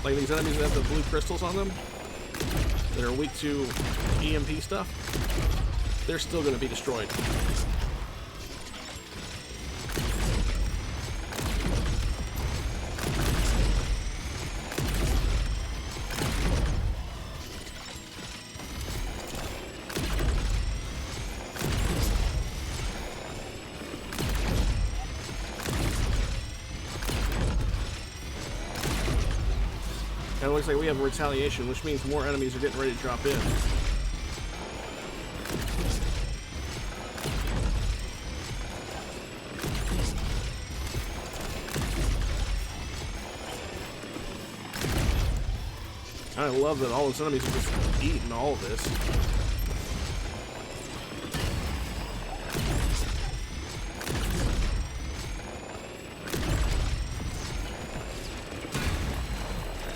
like these enemies that have the blue crystals on them that are weak to EMP stuff, they're still going to be destroyed. And it looks like we have a retaliation, which means more enemies are getting ready to drop in. I love that all those enemies are just eating all of this.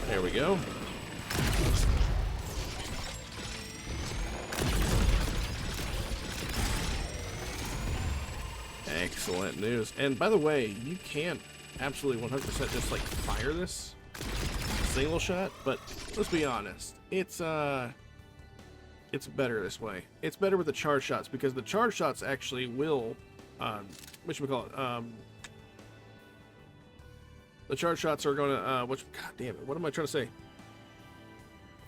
There we go. Excellent news. And by the way, you can't absolutely 100% just like fire this single shot, but let's be honest, it's better this way. It's better with the charge shots, because the charge shots actually will the charge shots are going to god damn it, what am I trying to say?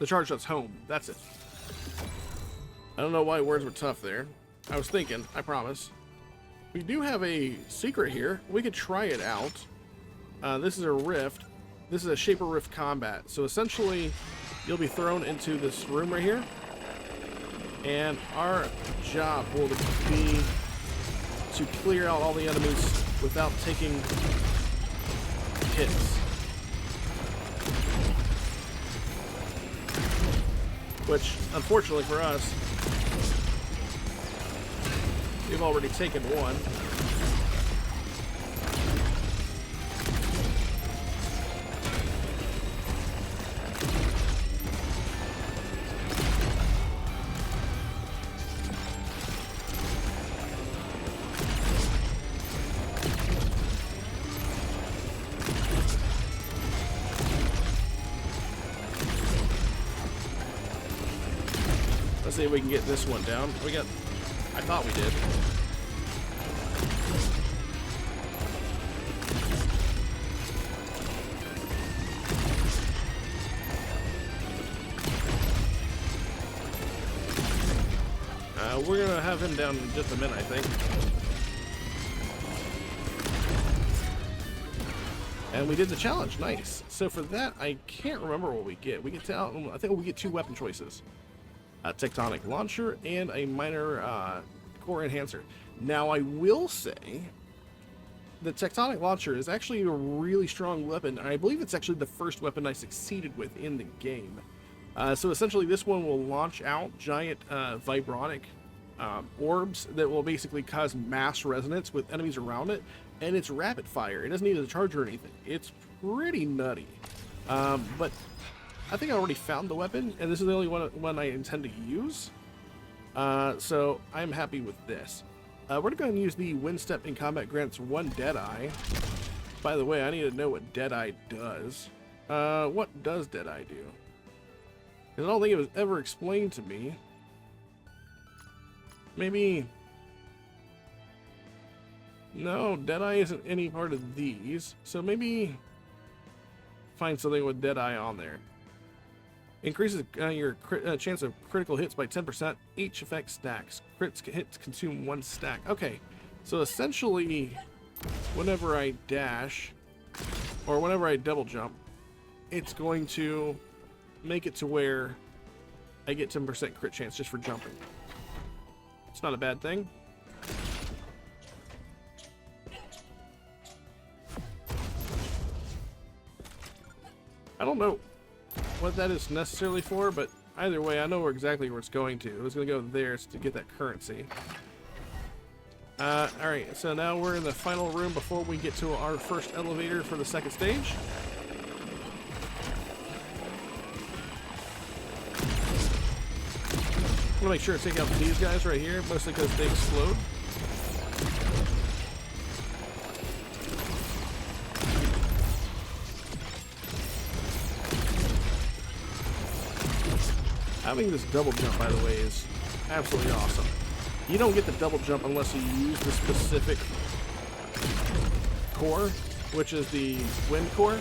The charge shots home, that's it. I don't know why words were tough there. I was thinking, I promise. We do have a secret here. We could try it out. This is a rift. This is a Shaper Rift combat. So essentially, you'll be thrown into this room right here. And our job will be to clear out all the enemies without taking hits. Which, unfortunately for us, we've already taken one. Let's see if we can get this one down. I thought we did. We're gonna have him down in just a minute, I think. And we did the challenge, nice. So for that, I can't remember what we get. We get to, I think we get 2 weapon choices. A Tectonic Launcher and a minor core enhancer. Now I will say the Tectonic Launcher is actually a really strong weapon, and I believe it's actually the first weapon I succeeded with in the game. So essentially this one will launch out giant vibronic orbs that will basically cause mass resonance with enemies around it, and it's rapid fire. It doesn't need a charge or anything. It's pretty nutty. But I think I already found the weapon, and this is the only one I intend to use. So I'm happy with this. We're going to go ahead and use the Wind Step in combat grants 1 Deadeye. By the way, I need to know what Deadeye does. What does Deadeye do? I don't think it was ever explained to me. Maybe... No, Deadeye isn't any part of these. So maybe find something with Deadeye on there. Increases your chance of critical hits by 10%. Each effect stacks. Crits hits consume 1 stack. Okay, so essentially, whenever I dash, or whenever I double jump, it's going to make it to where I get 10% crit chance just for jumping. It's not a bad thing. I don't know what that is necessarily for, but either way, I know exactly where it's going to. It's going to go there to get that currency. Alright, so now we're in the final room before we get to our first elevator for the second stage. I'm gonna make sure to take out these guys right here, mostly because they explode. Having this double jump, by the way, is absolutely awesome. You don't get the double jump unless you use the specific core, which is the wind core.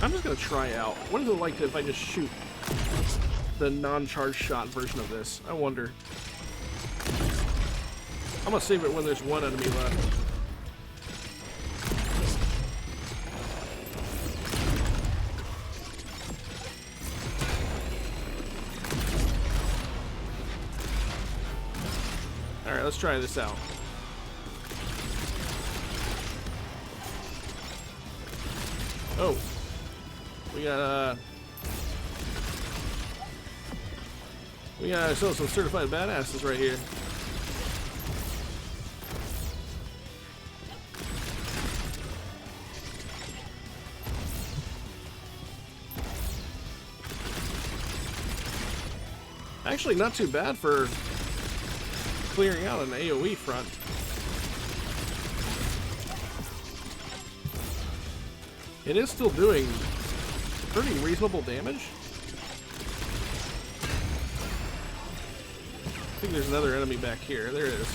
I'm just gonna try out. What is it like if I just shoot the non-charged shot version of this? I wonder. I'm gonna save it when there's one enemy left. Alright, let's try this out. Oh. We got ourselves some certified badasses right here. Actually, not too bad for clearing out an AoE front. It is still doing pretty reasonable damage. I think there's another enemy back here. There it is.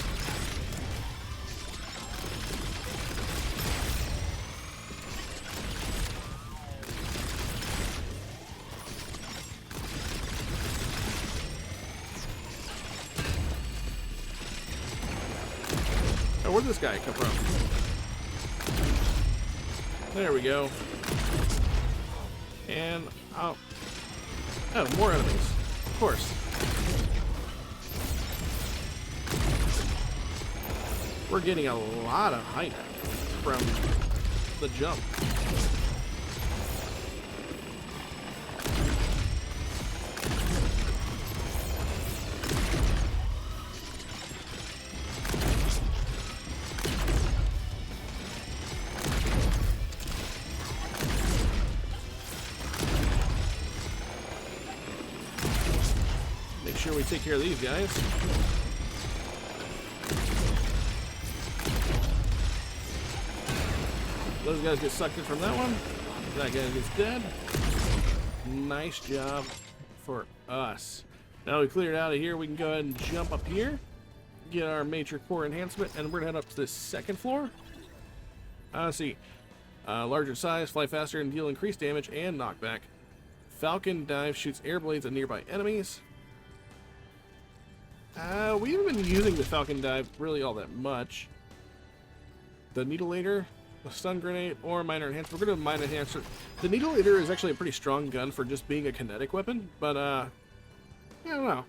Oh, where'd this guy come from? There we go. And oh, more enemies, of course. We're getting a lot of height from the jump. Make sure we take care of these guys. Those guys get sucked in from that one. That guy gets dead. Nice job for us. Now we cleared out of here, we can go ahead and jump up here, get our major core enhancement, and we're gonna head up to this second floor. Let's see. Larger size, fly faster, and deal increased damage and knockback. Falcon dive shoots air blades at nearby enemies. We haven't been using the Falcon dive really all that much. The Needleator, a stun grenade, or minor enhancer. We're going to minor enhancer. The Needleator is actually a pretty strong gun for just being a kinetic weapon, but I don't know.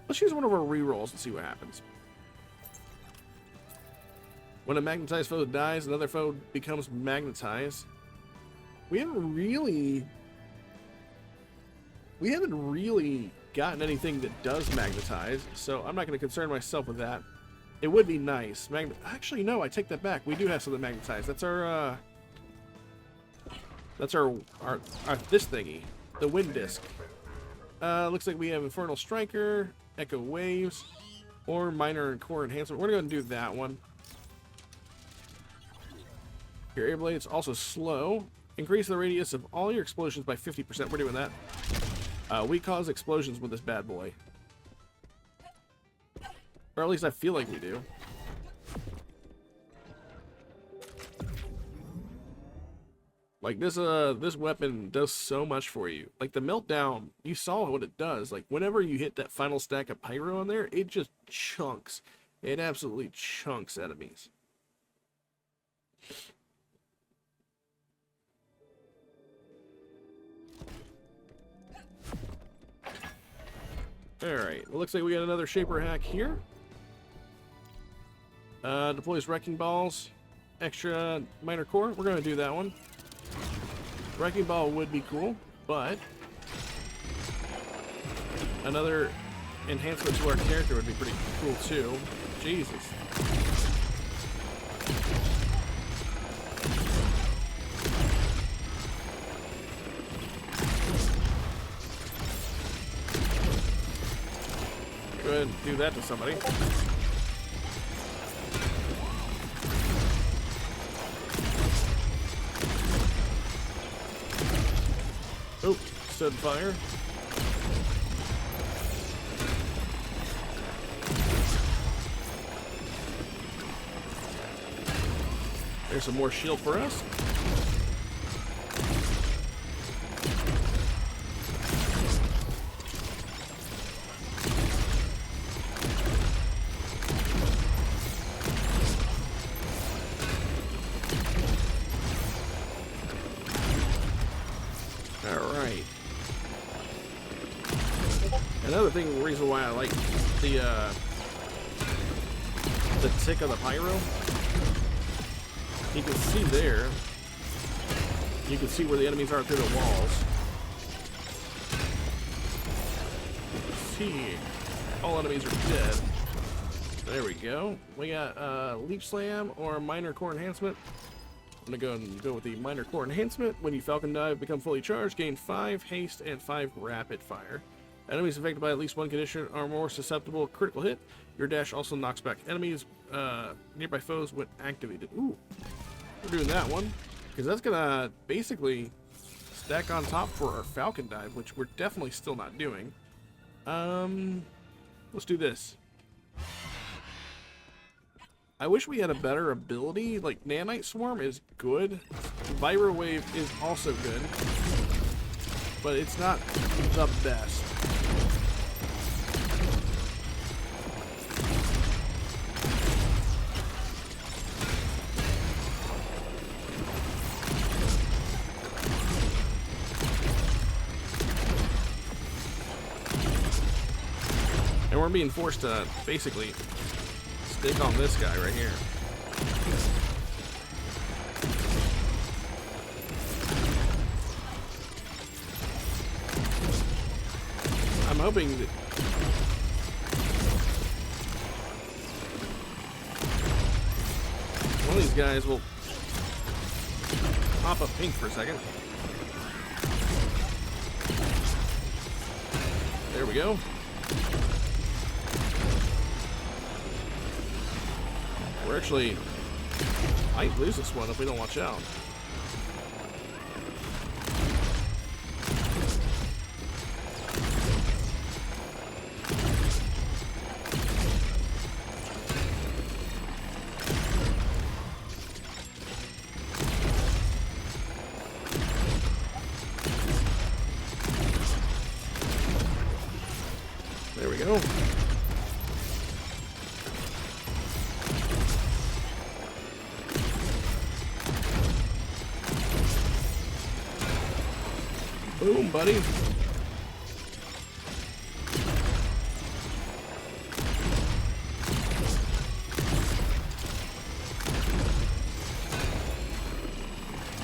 Let's use one of our rerolls and see what happens. When a magnetized foe dies, another foe becomes magnetized. We haven't really gotten anything that does magnetize, so I'm not going to concern myself with that. It would be nice. Actually, no, I take that back. We do have something magnetized. That's our this thingy, the wind disc. Looks like we have Infernal Striker, Echo Waves. or minor and core enhancement. We're going to do that one. Your air blades also slow. Increase the radius of all your explosions by 50%. We're doing that. We cause explosions with this bad boy. Or at least I feel like we do. Like this weapon does so much for you. Like the meltdown, you saw what it does. Like whenever you hit that final stack of pyro on there, it just chunks. It absolutely chunks enemies. Alright, well, looks like we got another Shaper hack here. Deploys Wrecking Balls. Extra minor core. We're going to do that one. Wrecking Ball would be cool, but another enhancement to our character would be pretty cool too. Jesus. Go ahead and do that to somebody. Oh, stood fire. There's some more shield for us. Alright. Another thing, reason why I like the tick of the pyro, you can see there, you can see where the enemies are through the walls. See, all enemies are dead. There we go. We got Leap Slam or Minor Core Enhancement. I'm gonna go with the Minor Core Enhancement. When you Falcon Dive, become fully charged, gain 5 haste and 5 rapid fire. Enemies affected by at least one condition are more susceptible to critical hit. Your dash also knocks back enemies nearby foes when activated. Ooh, we're doing that one because that's gonna basically stack on top for our Falcon Dive, which we're definitely still not doing. Let's do this. I wish we had a better ability. Like Nanite Swarm is good, Vibro Wave is also good, but it's not the best. And we're being forced to basically stick on this guy right here. I'm hoping that one of these guys will pop up pink for a second. There we go. We're actually might lose this one if we don't watch out. There we go. Boom, buddy.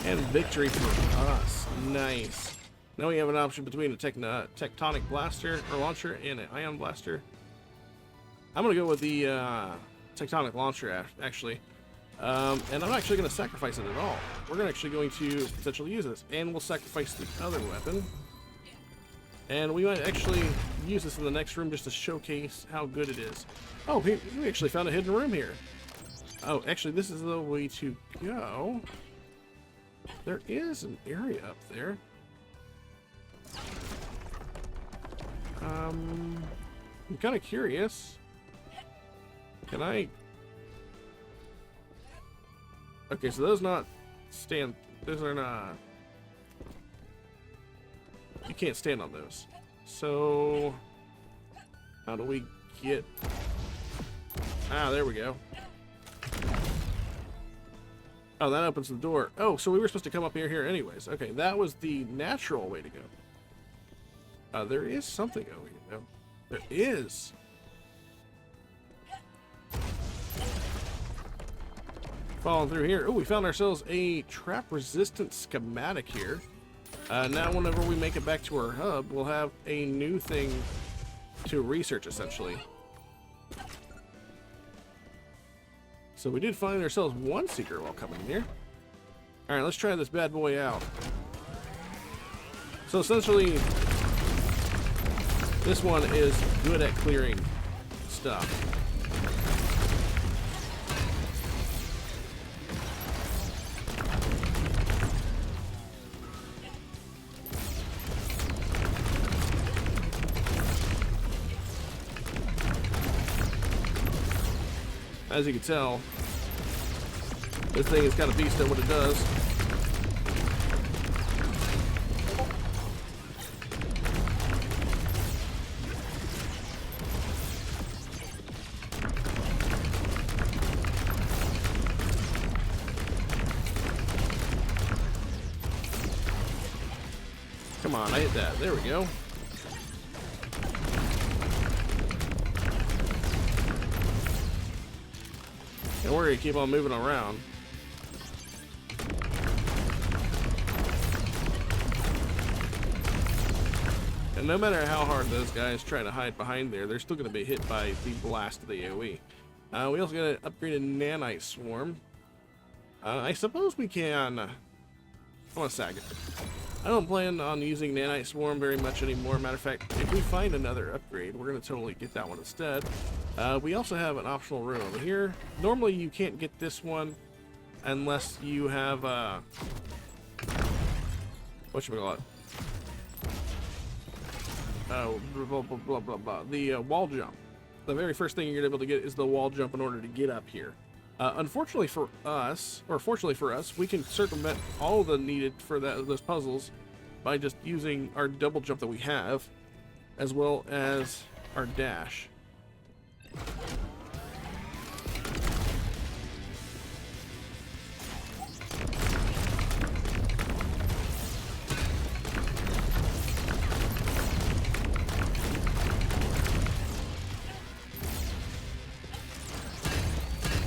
And victory for us. Nice. Now we have an option between a tectonic blaster or launcher and an ion blaster. I'm going to go with the tectonic launcher, actually. And I'm actually going to sacrifice it at all. We're actually going to potentially use this. And we'll sacrifice the other weapon. And we might actually use this in the next room just to showcase how good it is. Oh, we actually found a hidden room here. Oh, actually, this is the way to go. There is an area up there. I'm kind of curious. Can I... Okay, so those not stand... Those are not... You can't stand on those. So... How do we get... Ah, there we go. Oh, that opens the door. Oh, so we were supposed to come up here anyways. Okay, that was the natural way to go. There is something over here, though. There is. Following through here. Oh, we found ourselves a trap-resistant schematic here. Now, whenever we make it back to our hub, we'll have a new thing to research, essentially. So we did find ourselves one secret while coming here. Alright, let's try this bad boy out. So essentially, this one is good at clearing stuff. As you can tell, this thing is kind of beast at what it does. Come on, I hit that. There we go. Don't worry, keep on moving around. And no matter how hard those guys try to hide behind there, they're still going to be hit by the blast of the AoE. We also got an upgraded nanite swarm. I suppose we can... I want to sag it. I don't plan on using nanite swarm very much anymore. Matter of fact, if we find another upgrade, we're going to totally get that one instead. We also have an optional room over here. Normally you can't get this one unless you have whatchamacallit? Oh, blah, blah, blah, blah, blah. The wall jump. The very first thing you're going to be able to get is the wall jump in order to get up here. Unfortunately for us, or fortunately for us, we can circumvent all the needed for those puzzles by just using our double jump that we have, as well as our dash.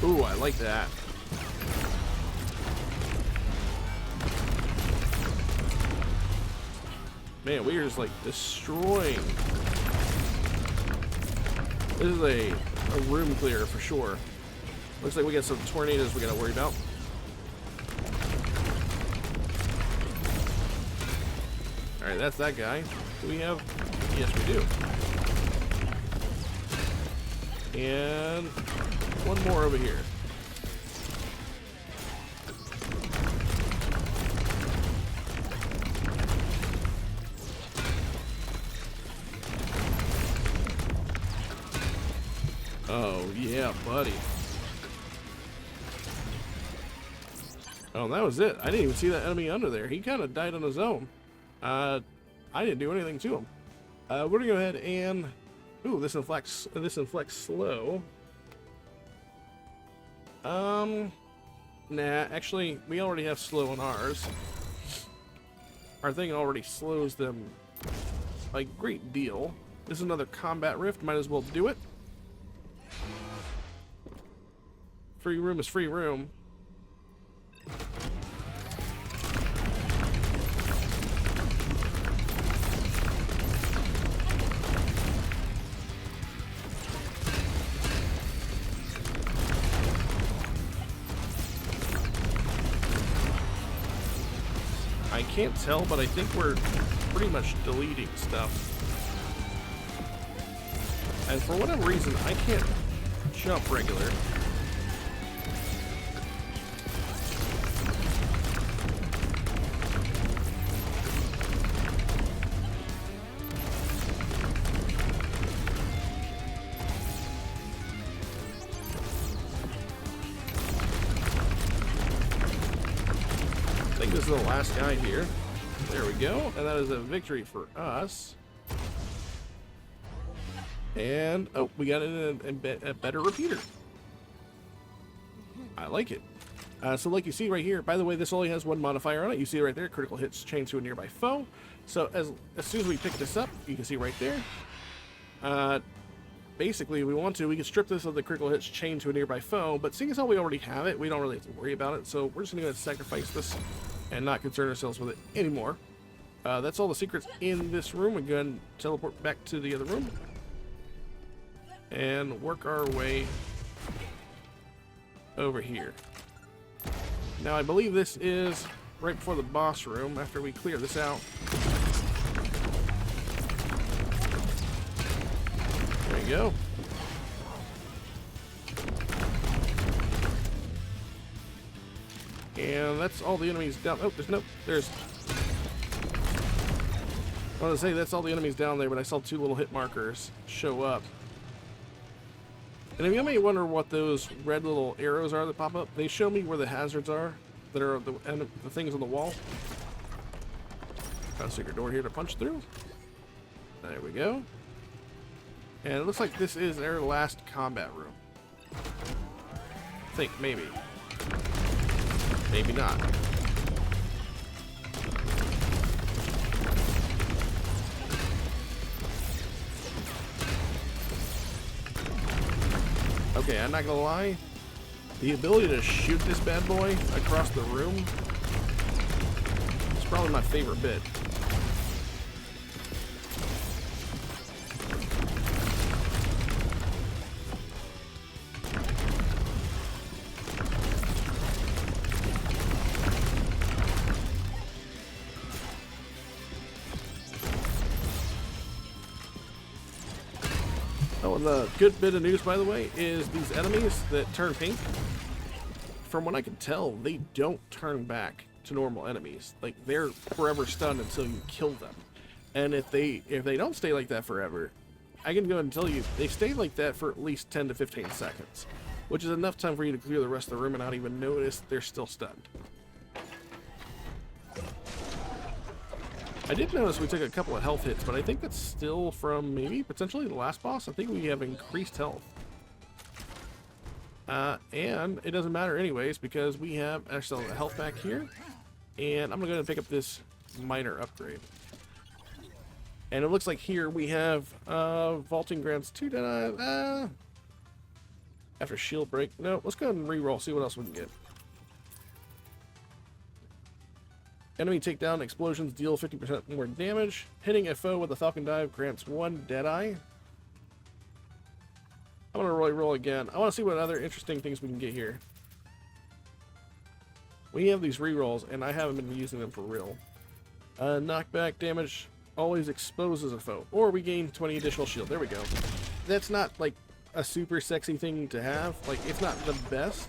Ooh, I like that. Man, we are just like destroying. This is a room clear for sure. Looks like we got some tornadoes we gotta worry about. Alright, that's that guy. Do we have? Yes, we do. And one more over here. Oh, yeah, buddy. Oh, that was it. I didn't even see that enemy under there. He kind of died on his own. I didn't do anything to him. We're gonna go ahead and... Ooh, this inflects slow. Nah, actually, we already have slow on ours. Our thing already slows them a great deal. This is another combat rift. Might as well do it. Free room is free room. I can't tell, but I think we're pretty much deleting stuff. And for whatever reason, I can't jump regular. I think this is the last guy here. There we go. And that is a victory for us. And, oh, we got a better repeater. I like it. So like you see right here, by the way, this only has one modifier on it. You see right there, critical hits chained to a nearby foe. So as soon as we pick this up, you can see right there. Basically, if we want to, we can strip this of the critical hits chained to a nearby foe, but seeing as how we already have it, we don't really have to worry about it. So we're just going to sacrifice this and not concern ourselves with it anymore. That's all the secrets in this room. We're going to teleport back to the other room and work our way over here. Now I believe this is right before the boss room after we clear this out. There you go. And that's all the enemies down. Oh, there's I want to say that's all the enemies down there, but I saw two little hit markers show up. And if you may wonder what those red little arrows are that pop up, they show me where the hazards are that are the things on the wall. Got a secret door here to punch through. There we go. And it looks like this is their last combat room. I think, maybe. Maybe not. Okay, I'm not gonna lie. The ability to shoot this bad boy across the room is probably my favorite bit. Oh, and the good bit of news, by the way, is these enemies that turn pink, from what I can tell, they don't turn back to normal enemies. Like, they're forever stunned until you kill them. And if they don't stay like that forever, I can go ahead and tell you, they stay like that for at least 10 to 15 seconds, which is enough time for you to clear the rest of the room and not even notice they're still stunned. I did notice we took a couple of health hits, but I think that's still from maybe potentially the last boss. I think we have increased health. And it doesn't matter anyways because we have actually the health back here. And I'm going to go ahead and pick up this minor upgrade. And it looks like here we have vaulting grants 2 dead after shield break. No, let's go ahead and reroll, see what else we can get. Enemy takedown explosions deal 50% more damage. Hitting a foe with a Falcon Dive grants 1 Deadeye. I'm going to really roll again. I want to see what other interesting things we can get here. We have these rerolls, and I haven't been using them for real. Knockback damage always exposes a foe. Or we gain 20 additional shield. There we go. That's not, like, a super sexy thing to have. Like, it's not the best.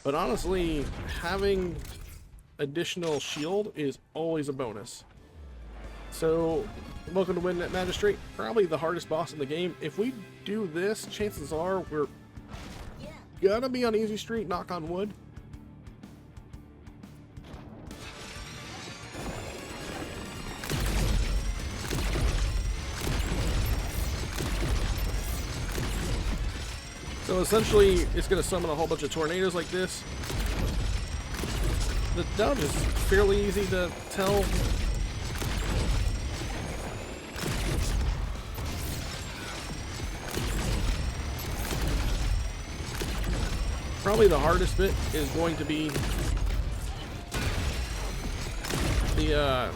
But honestly, having additional shield is always a bonus. So, welcome to Wind Magistrate. Probably the hardest boss in the game. If we do this, chances are we're gonna be on easy street, knock on wood. So essentially, it's gonna summon a whole bunch of tornadoes like this. The dodge is fairly easy to tell. Probably the hardest bit is going to be the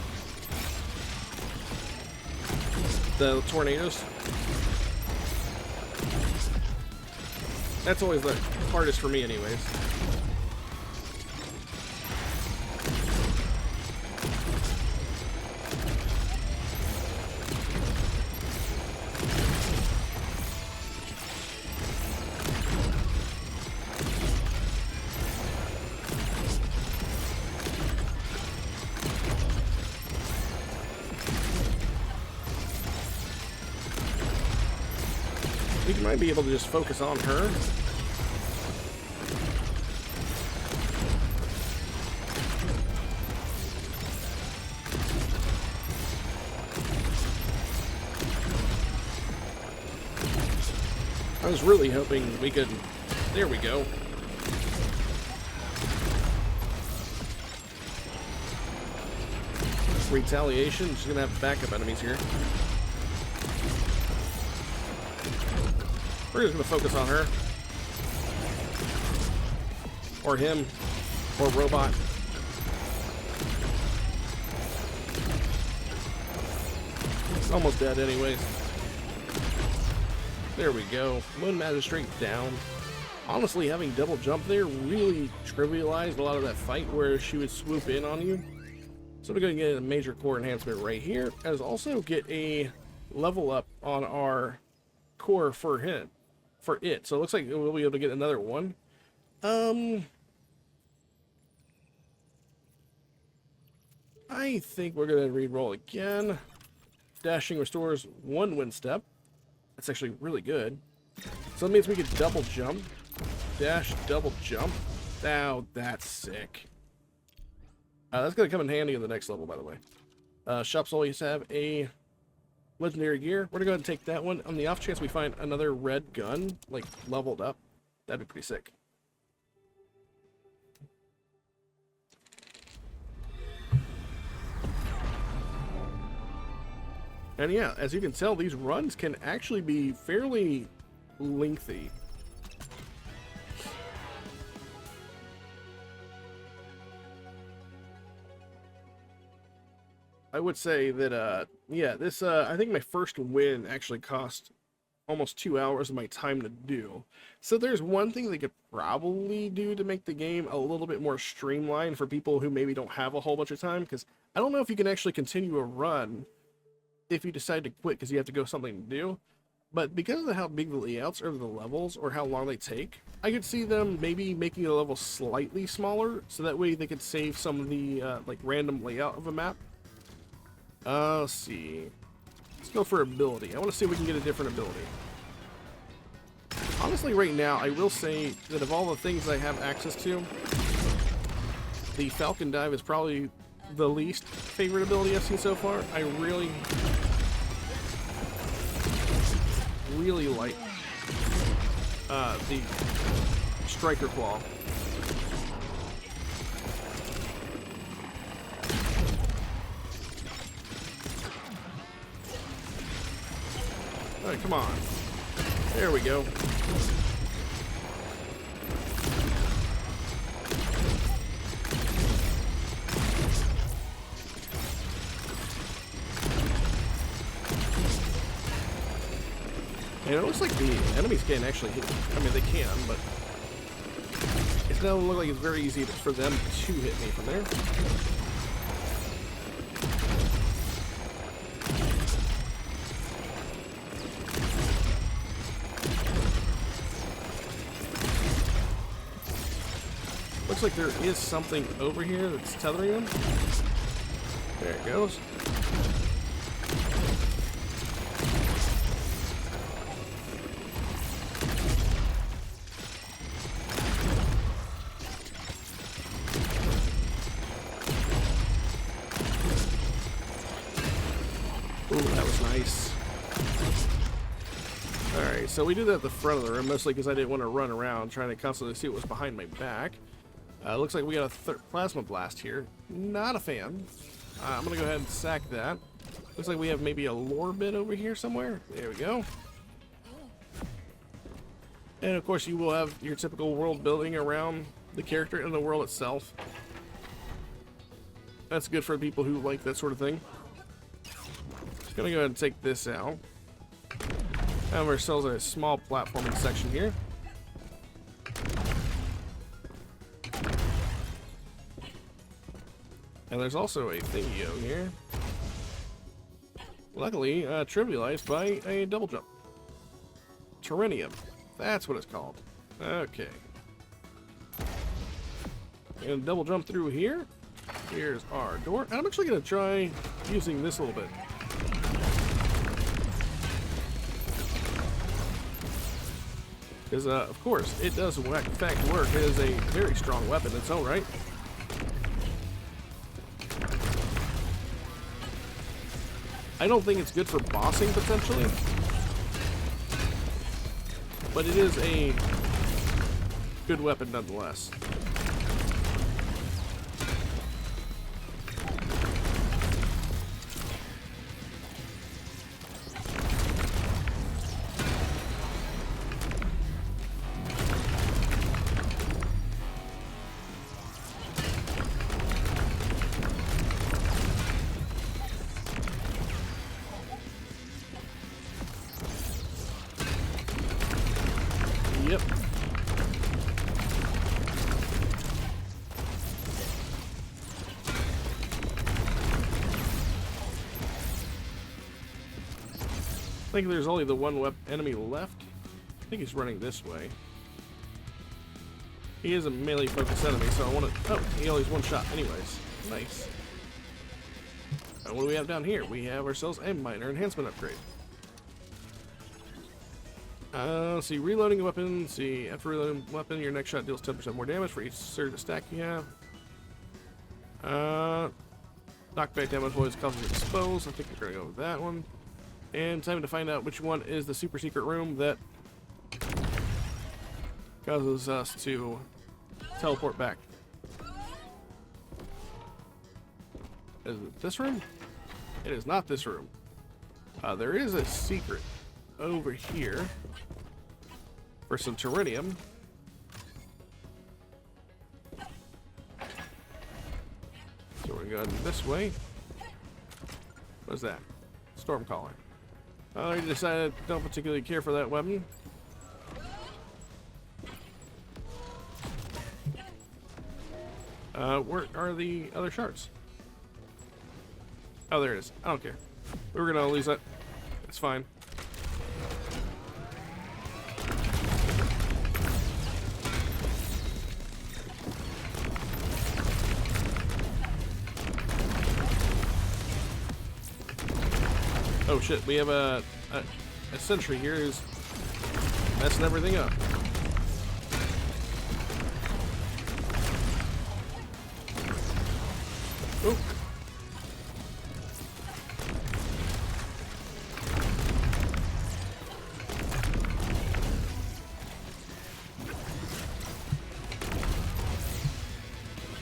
tornadoes. That's always the hardest for me anyways. We might be able to just focus on her. I was really hoping we could... There we go. Retaliation. She's going to have backup enemies here. We're just going to focus on her. Or him. Or robot. It's almost dead anyways. There we go. Moon Magistrate down. Honestly, having double jump there really trivialized a lot of that fight where she would swoop in on you. So we're going to get a major core enhancement right here, as also get a level up on our core for it. So it looks like we'll be able to get another one. I think we're going to re-roll again. Dashing restores 1 wind step. That's actually really good. So that means we could double jump. Dash, double jump. Now that's sick. That's going to come in handy in the next level, by the way. Shops always have a legendary gear. We're going to go ahead and take that one. On the off chance we find another red gun, like, leveled up, that'd be pretty sick. And yeah, as you can tell, these runs can actually be fairly lengthy. I would say that, yeah, this, I think my first win actually cost almost 2 hours of my time to do. So there's one thing they could probably do to make the game a little bit more streamlined for people who maybe don't have a whole bunch of time, because I don't know if you can actually continue a run if you decide to quit because you have to go something to do. But because of how big the layouts are of the levels or how long they take, I could see them maybe making the level slightly smaller so that way they could save some of the like random layout of a map. Let's see. Let's go for ability. I want to see if we can get a different ability. Honestly, right now, I will say that of all the things I have access to, the Falcon Dive is probably the least favorite ability I've seen so far. I really like the Striker Claw. Alright, come on. There we go. And it looks like the enemies can actually hit. I mean, they can, but it doesn't look like it's very easy for them to hit me from there. Looks like there is something over here that's tethering them. There it goes. Ooh, that was nice. Alright, so we did that at the front of the room, mostly because I didn't want to run around trying to constantly see what was behind my back. Looks like we got a plasma blast here. Not a fan. I'm going to go ahead and sack that. Looks like we have maybe a lore bit over here somewhere. There we go. And of course you will have your typical world building around the character and the world itself. That's good for people who like that sort of thing. Just going to go ahead and take this out. Have ourselves a small platforming section here. And there's also a thingio here. Luckily, trivialized by a double jump. Terrenium. That's what it's called. Okay. And double jump through here. Here's our door. And I'm actually going to try using this a little bit. Because, of course, it does in fact work. It is a very strong weapon in its own right. I don't think it's good for bossing, potentially. But it is a good weapon nonetheless. Yep. I think there's only the one enemy left. I think he's running this way. He is a melee focused enemy, so I want to... Oh, he only has one shot anyways. Nice. What do we have down here? We have ourselves a minor enhancement upgrade. See, reloading a weapon. See, after reloading a weapon, your next shot deals 10% more damage for each surge stack you have. Knockback damage always causes you to dispose. I think we're going to go with that one. And time to find out which one is the super secret room that causes us to teleport back. Is it this room? It is not this room. There is a secret over here for some Terranium. So we're going this way. What's that? Stormcaller. I decided I don't particularly care for that weapon. Where are the other shards? Oh, there it is. I don't care. We were gonna lose that. It's fine. Oh shit, we have a sentry here who's messing everything up. Oop.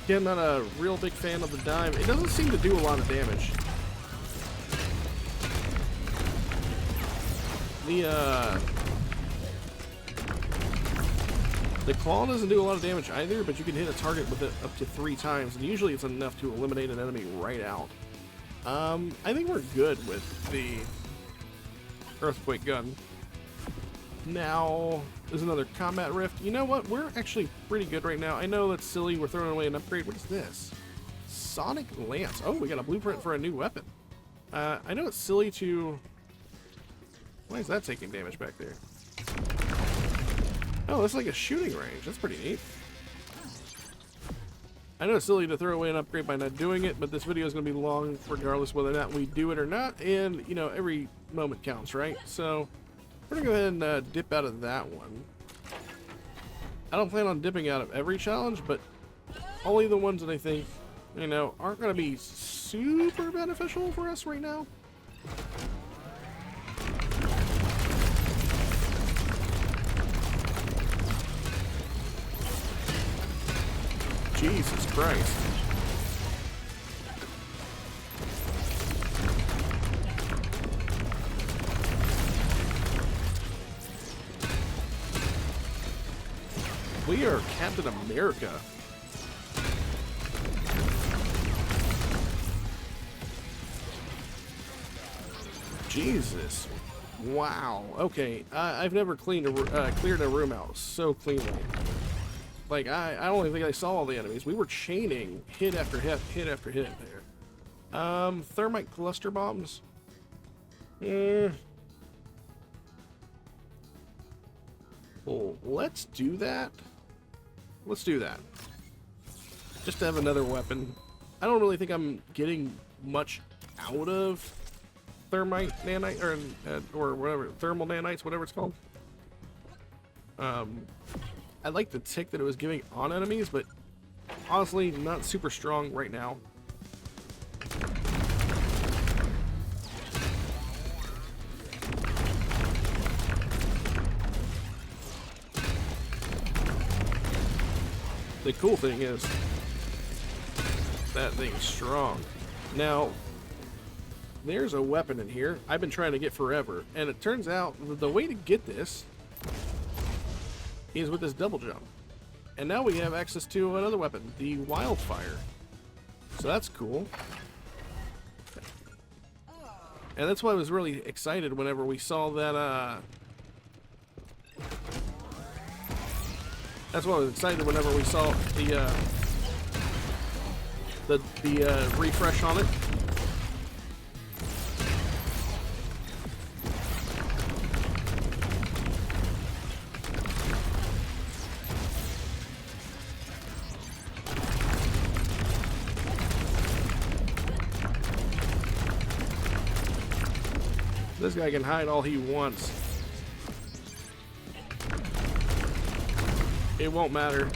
Yeah, I'm not a real big fan of the dime. It doesn't seem to do a lot of damage. The claw doesn't do a lot of damage either, but you can hit a target with it up to 3 times, and usually it's enough to eliminate an enemy right out. I think we're good with the Earthquake gun. Now, there's another combat rift. You know what? We're actually pretty good right now. I know that's silly. We're throwing away an upgrade. What is this? Sonic Lance. Oh, we got a blueprint for a new weapon. I know it's silly to... Why is that taking damage back there? Oh, that's like a shooting range. That's pretty neat. I know it's silly to throw away an upgrade by not doing it, but this video is going to be long regardless whether or not we do it or not. And, you know, every moment counts, right? So, we're going to go ahead and dip out of that one. I don't plan on dipping out of every challenge, but only the ones that I think, you know, aren't going to be super beneficial for us right now. Jesus Christ. We are Captain America. Jesus. Wow. Okay. I've never cleared a room out so cleanly. Like, I don't even think I saw all the enemies. We were chaining hit after hit, hit after hit there. Thermite cluster bombs. Well, let's do that. Let's do that. Just to have another weapon. I don't really think I'm getting much out of thermite nanite, or whatever, thermal nanites, whatever it's called. I like the tick that it was giving on enemies, but honestly, not super strong right now. The cool thing is, that thing's strong. Now, there's a weapon in here I've been trying to get forever, and it turns out that the way to get this is with this double jump. And now we have access to another weapon, the wildfire. So that's cool. And that's why I was really excited whenever we saw that, that's why I was excited whenever we saw the refresh on it. This guy can hide all he wants. It won't matter.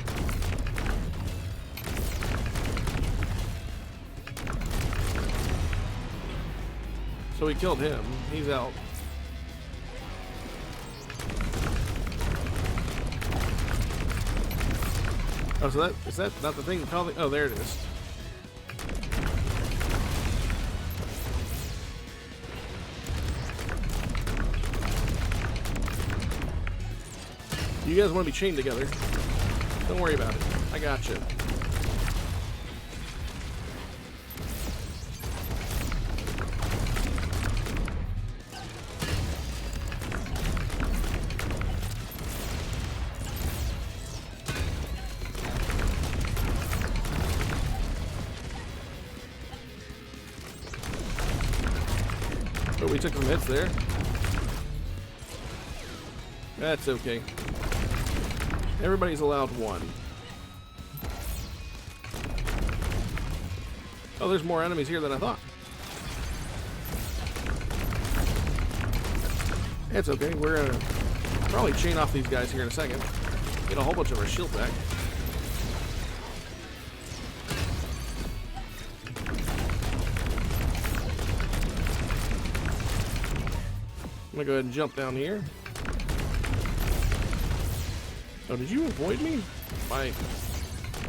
So we killed him. He's out. Oh, so is that not the thing? Oh, there it is. You guys want to be chained together. Don't worry about it. I got you. Oh, we took some hits there. That's okay. Everybody's allowed one. Oh, there's more enemies here than I thought. It's okay. We're gonna probably chain off these guys here in a second. Get a whole bunch of our shield back. I'm gonna go ahead and jump down here. Oh, did you avoid me by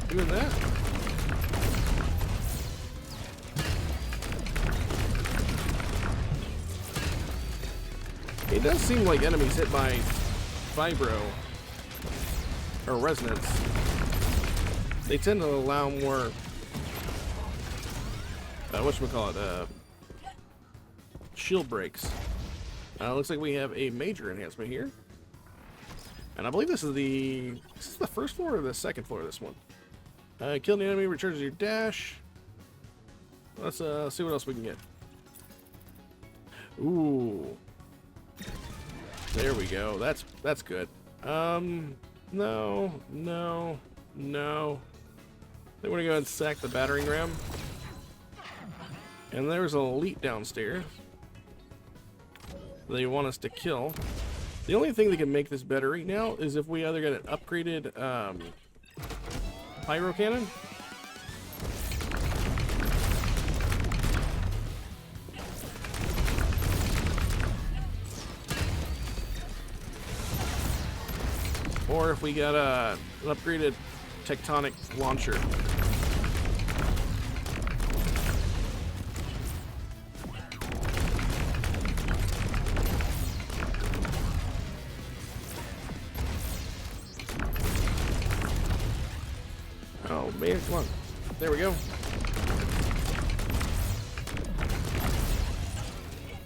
doing that? It does seem like enemies hit by vibro or resonance, they tend to allow more whatchamacallit, shield breaks. Looks like we have a major enhancement here. And I believe this is the first floor or the second floor of this one. Killing the enemy recharges your dash. Let's see what else we can get. Ooh. There we go. That's good. No. Then we're gonna go ahead and sack the battering ram. And there's an elite downstairs they want us to kill. The only thing that can make this better right now is if we either get an upgraded pyro cannon. Or if we got an upgraded tectonic launcher. Oh man, come on. There we go.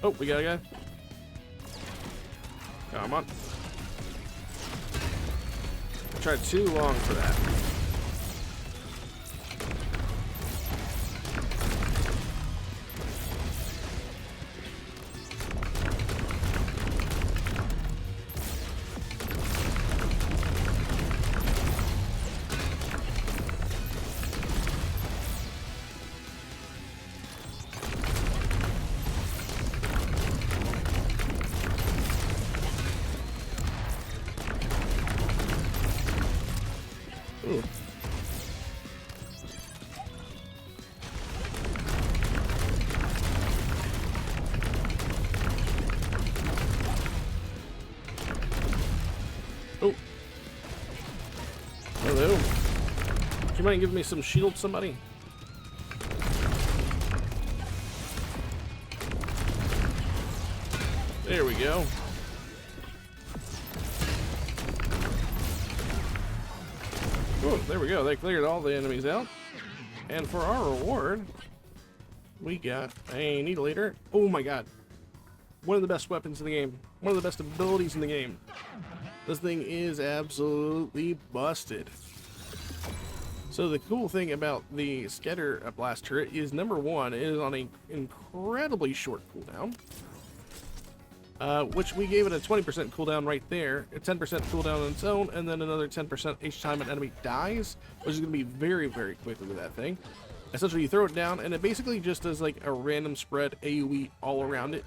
Oh, we got a guy. Come on. I tried too long for that. you mind giving me some shield, somebody? There we go. Oh, there we go. They cleared all the enemies out. And for our reward, we got a needle eater. Oh my god. One of the best weapons in the game. One of the best abilities in the game. This thing is absolutely busted. So the cool thing about the scatter blast turret is, number one, it is on an incredibly short cooldown. Which we gave it a 20% cooldown right there, a 10% cooldown on its own, and then another 10% each time an enemy dies, which is going to be very, very quickly with that thing. Essentially, you throw it down, and it basically just does like a random spread AoE all around it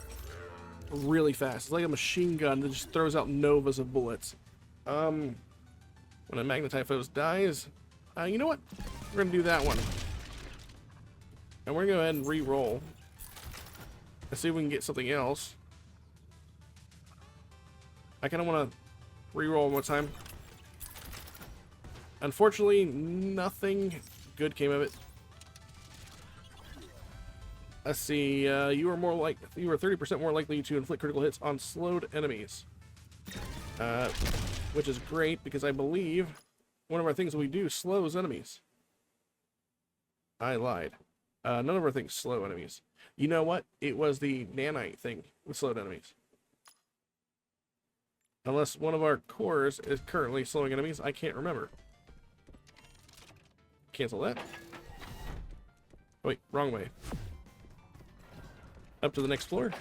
really fast. It's like a machine gun that just throws out novas of bullets. When a Magnetyphos dies, you know what? We're going to do that one. And we're going to go ahead and re-roll. Let's see if we can get something else. I kind of want to re-roll one more time. Unfortunately, nothing good came of it. Let's see. You are 30% more likely to inflict critical hits on slowed enemies, which is great because I believe one of our things we do slows enemies. I lied. None of our things slow enemies. You know what? It was the nanite thing that slowed enemies. Unless one of our cores is currently slowing enemies, I can't remember. Cancel that. Wait, wrong way. Up to the next floor.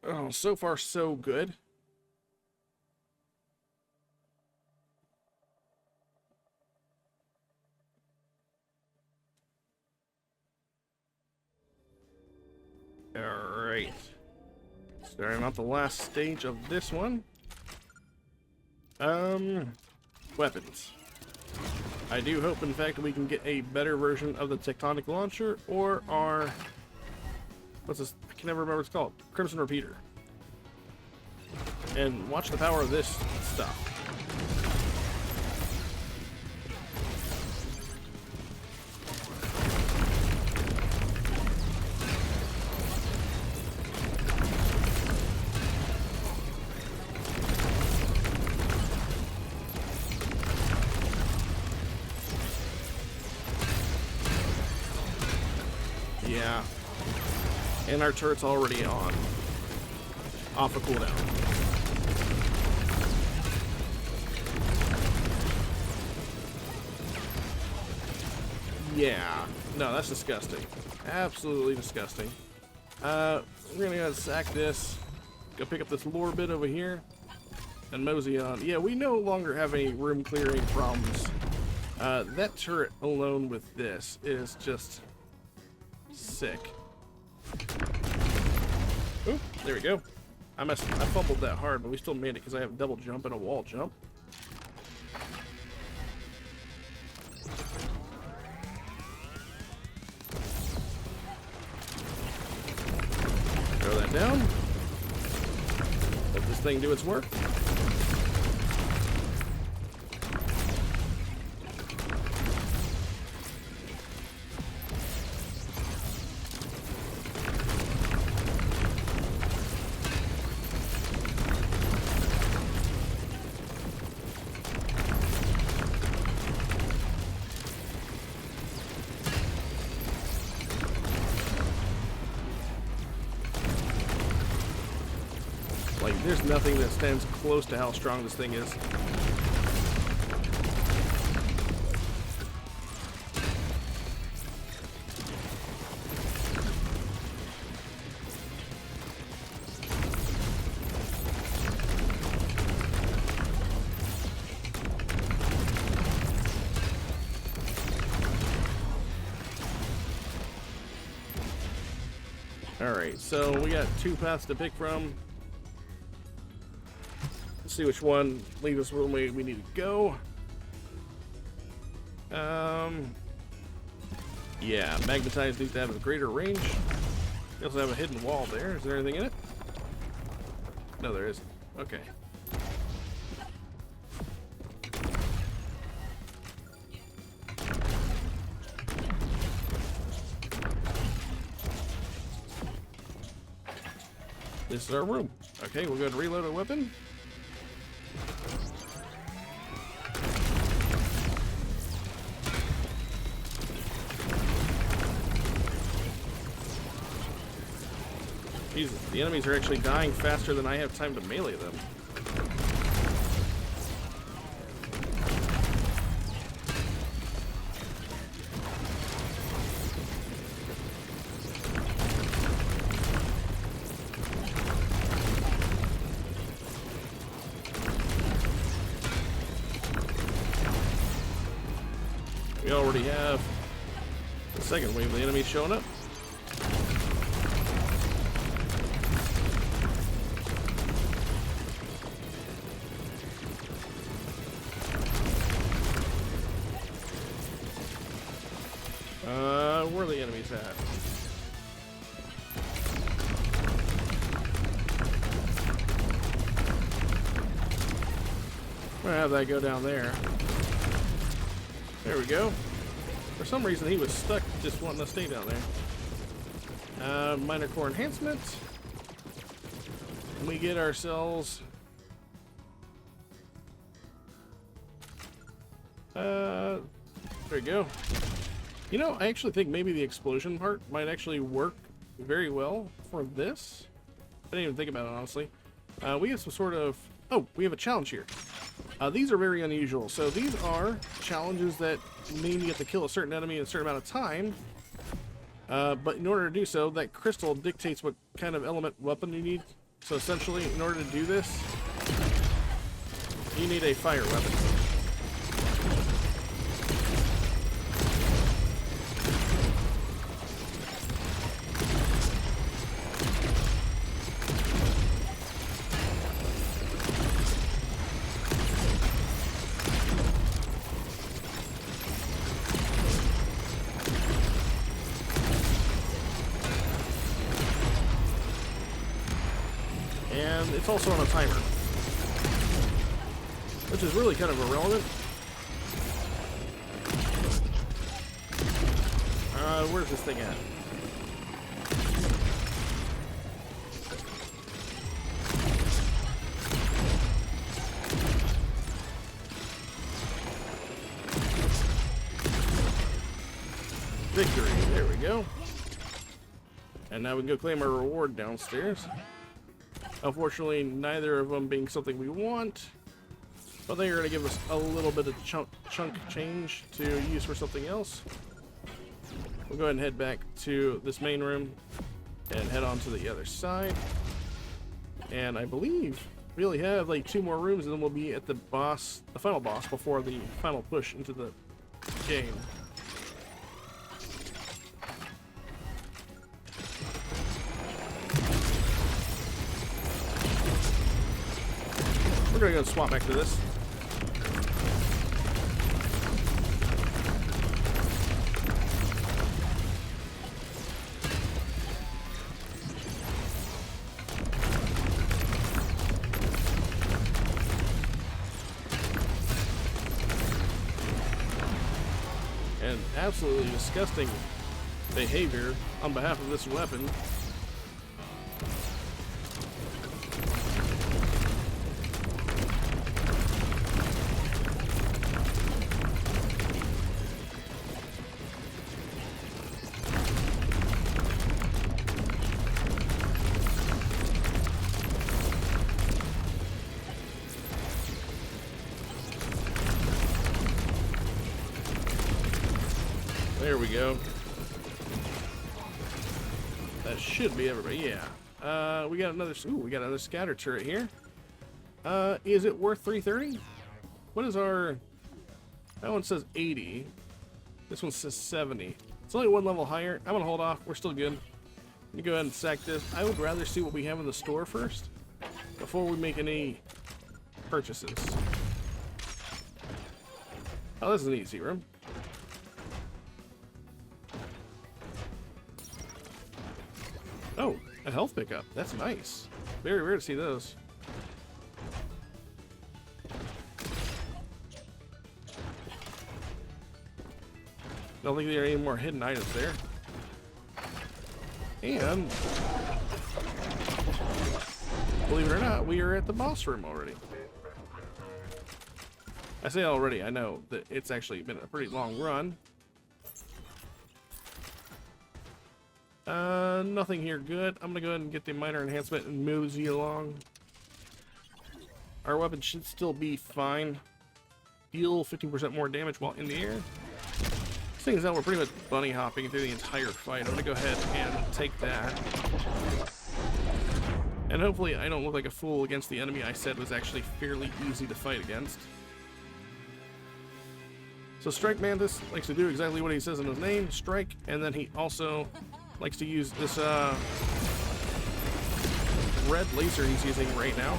Oh, so far so good. Alright. Starting out the last stage of this one. Weapons. I do hope, in fact, we can get a better version of the Tectonic Launcher or our... What's this? I can never remember what it's called. Crimson Repeater. And watch the power of this stuff. Yeah. And our turret's already on. Off a cooldown. Yeah. No, that's disgusting. Absolutely disgusting. We're gonna go sack this. Go pick up this lore bit over here. And mosey on. Yeah, we no longer have any room clearing problems. That turret alone with this is just... sick. Oop, there we go. I fumbled that hard, but we still made it because I have double jump and a wall jump. Throw that down. Let this thing do its work. Like, there's nothing that stands close to how strong this thing is. Alright, so we got two paths to pick from. Let's see which one leads us where we need to go. Yeah, magnetized needs to have a greater range. We also have a hidden wall there. Is there anything in it? No, there isn't. Okay. This is our room. Okay, we'll go ahead and reload our weapon. Jesus, the enemies are actually dying faster than I have time to melee them. We already have the second wave of the enemies showing up. Where are the enemies at? I'm gonna have that go down there. There we go. For some reason he was stuck just wanting to stay down there. Minor core enhancement. And we get ourselves there we go. You know, I actually think maybe the explosion part might actually work very well for this. I didn't even think about it, honestly. We have some sort of... Oh, we have a challenge here. These are very unusual. So these are challenges that mean you have to kill a certain enemy in a certain amount of time. But in order to do so, that crystal dictates what kind of element weapon you need. So essentially, in order to do this, you need a fire weapon. And it's also on a timer, which is really kind of irrelevant. Where's this thing at? Victory, there we go. And now we can go claim our reward downstairs. Unfortunately, neither of them being something we want, but they are going to give us a little bit of chunk change to use for something else. We'll go ahead and head back to this main room and head on to the other side. And I believe we only have like 2 more rooms, and then we'll be at the boss, the final boss, before the final push into the game. We're gonna go swap back to this. And absolutely disgusting behavior on behalf of this weapon. There we go. That should be everybody. Yeah. We got another. Ooh, we got another scatter turret here. Is it worth 330? What is our? That one says 80. This one says 70. It's only 1 level higher. I'm gonna hold off. We're still good. Let me go ahead and sack this. I would rather see what we have in the store first before we make any purchases. Oh, this is an easy room. Oh, a health pickup. That's nice. Very rare to see those. Don't think there are any more hidden items there. And believe it or not, we are at the boss room already. I say already, I know that it's actually been a pretty long run. Nothing here good. I'm gonna go ahead and get the minor enhancement and mosey along. Our weapon should still be fine. Deal 15% more damage while in the air. Thing is that we're pretty much bunny hopping through the entire fight. I'm gonna go ahead and take that. And hopefully I don't look like a fool against the enemy I said was actually fairly easy to fight against. So Strike Mantis likes to do exactly what he says in his name, strike, and then he also likes to use this red laser he's using right now.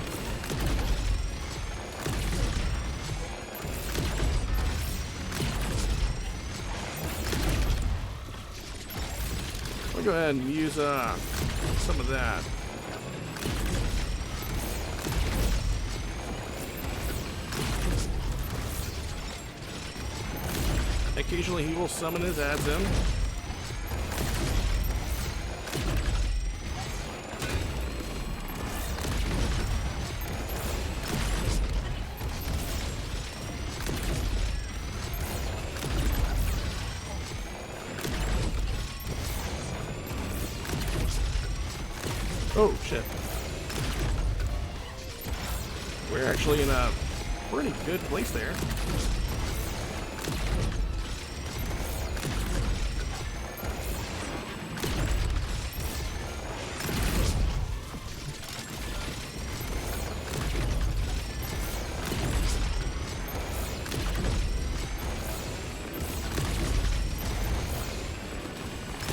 I'll go ahead and use some of that. Occasionally he will summon his ads in. Oh, shit. We're actually in a pretty good place there.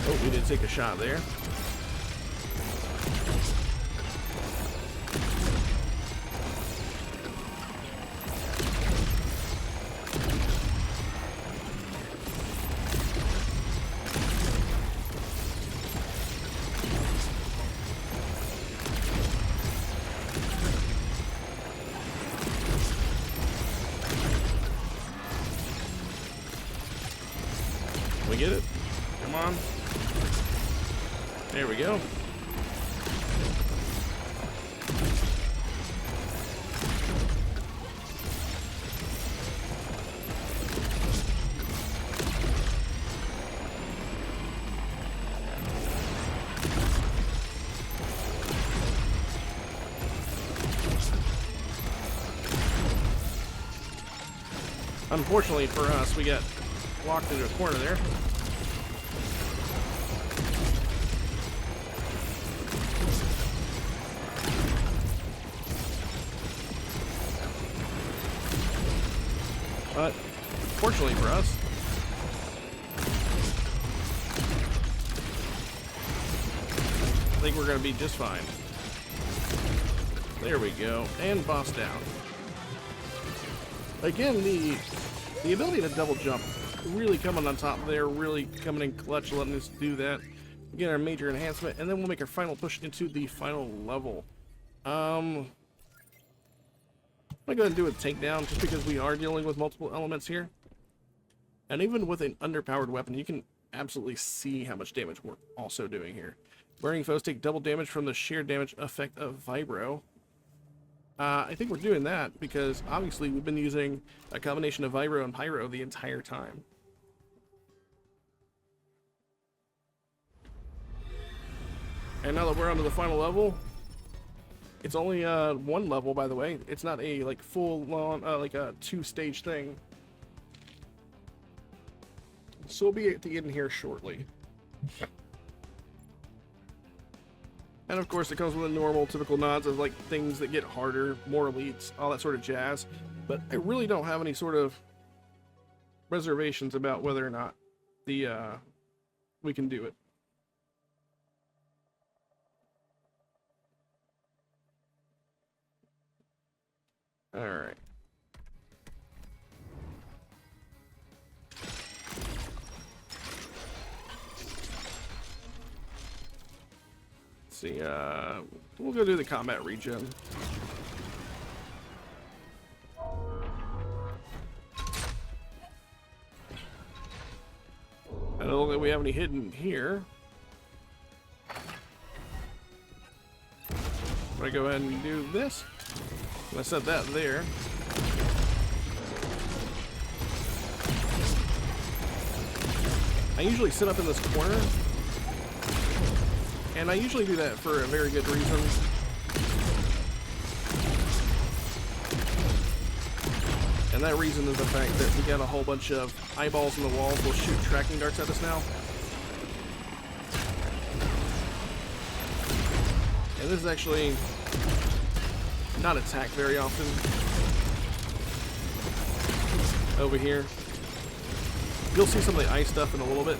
Oh, we did take a shot there. We get it? Come on. There we go. Unfortunately for us, we got locked into a corner there. But fortunately for us, I think we're going to be just fine. There we go, and boss down. Again, the ability to double jump really coming on top there, really coming in clutch, letting us do that. Get our major enhancement, and then we'll make our final push into the final level. I'm gonna go ahead and do a takedown just because we are dealing with multiple elements here. And even with an underpowered weapon, you can absolutely see how much damage we're also doing here. Burning foes take double damage from the sheer damage effect of Vibro. I think we're doing that because obviously we've been using a combination of Vibro and Pyro the entire time. And now that we're on to the final level, it's only one level, by the way. It's not a like full on like a two-stage thing. So we'll be at the end here shortly. And of course it comes with the normal typical nods of like things that get harder, more elites, all that sort of jazz. But I really don't have any sort of reservations about whether or not the we can do it. All right. Let's see, we'll go do the combat regen. don't think we have any hidden here. I'm gonna go ahead and do this. I'm gonna set that there. I usually sit up in this corner, and I usually do that for a very good reason. And that reason is the fact that we got a whole bunch of eyeballs in the walls will shoot tracking darts at us now. And this is actually not attacked very often over here. You'll see some of the ice stuff in a little bit.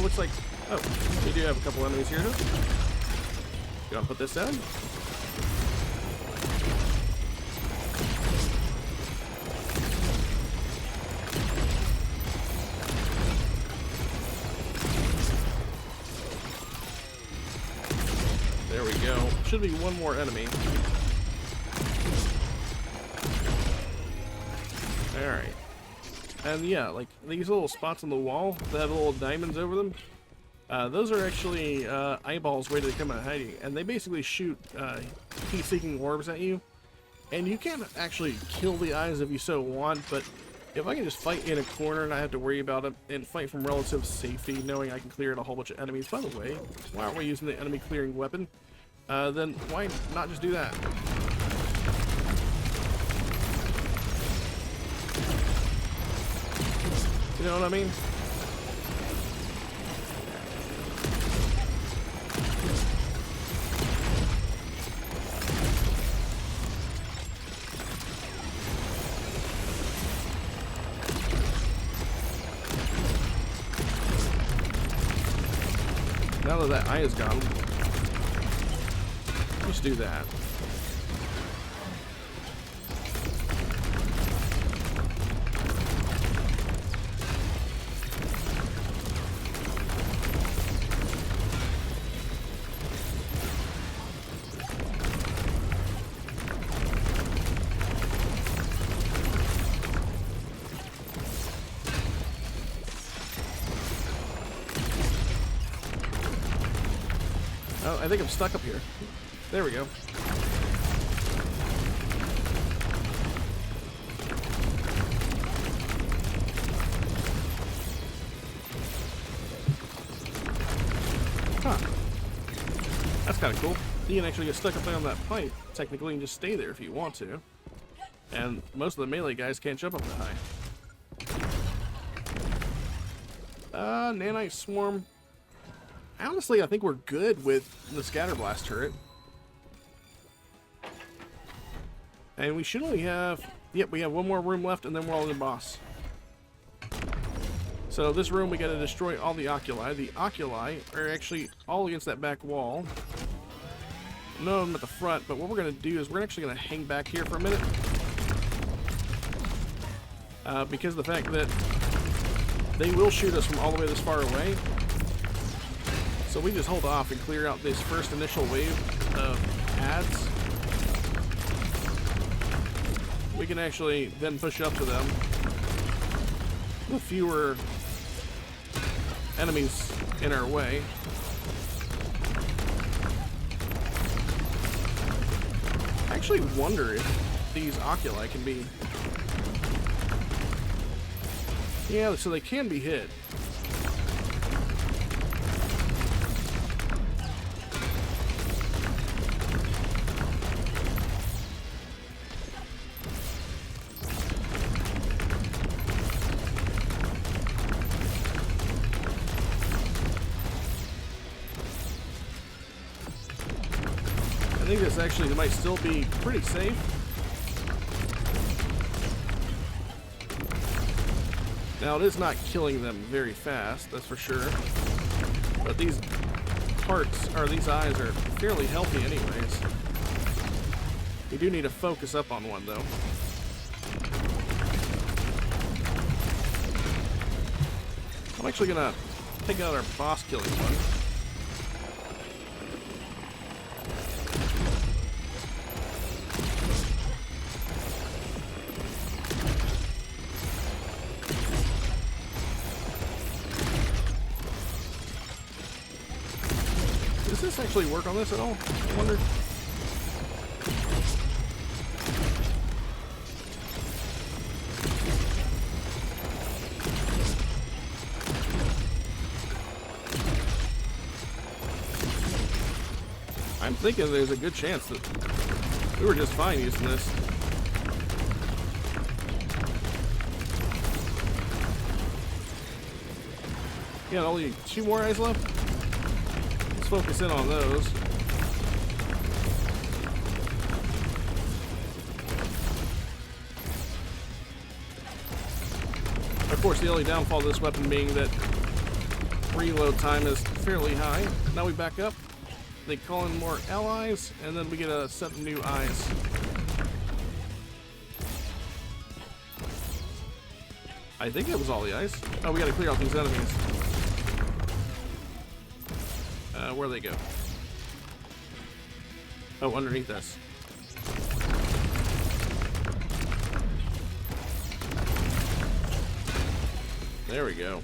Looks like, oh, we do have a couple enemies here. You want to put this down? There we go. Should be one more enemy. Alright. And yeah, like these little spots on the wall that have little diamonds over them, those are actually eyeballs waiting to come out hiding, and they basically shoot heat-seeking orbs at you. And you can actually kill the eyes if you so want, but if I can just fight in a corner and not have to worry about it and fight from relative safety, knowing I can clear out a whole bunch of enemies. By the way, why aren't we using the enemy clearing weapon? Then why not just do that? You know what I mean? Now that that eye is gone, let's do that. Oh, I think I'm stuck up here. There we go. Huh. That's kind of cool. You can actually get stuck up there on that pipe, technically, and just stay there if you want to. And most of the melee guys can't jump up that high. Nanite Swarm. Honestly, I think we're good with the Scatter Blast turret. And we should only have... Yep, we have one more room left, and then we're all in the boss. So this room, we gotta destroy all the oculi. The oculi are actually all against that back wall. None of them at the front, but what we're gonna do is we're actually gonna hang back here for a minute. Because of the fact that they will shoot us from all the way this far away. So we just hold off and clear out this first initial wave of ads. We can actually then push up to them with fewer enemies in our way. I actually wonder if these oculi can be... Yeah, so they can be hit. I think this actually might still be pretty safe. Now, it is not killing them very fast, that's for sure. But these parts, or these eyes, are fairly healthy anyways. We do need to focus up on one, though. I'm actually gonna take out our boss killing one. Does this actually work on this at all? I wonder. I'm thinking there's a good chance that we were just fine using this. Yeah, only 2 more eyes left. Let's focus in on those. Of course, the only downfall of this weapon being that reload time is fairly high. Now we back up. They call in more allies, and then we get a set of new eyes. I think that was all the eyes. Oh, we gotta clear out these enemies. Where'd they go? Oh, underneath us. There we go.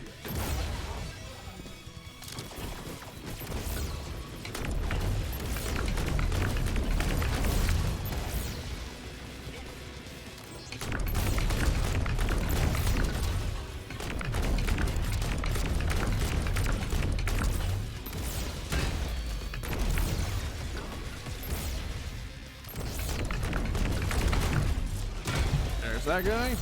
There's that guy.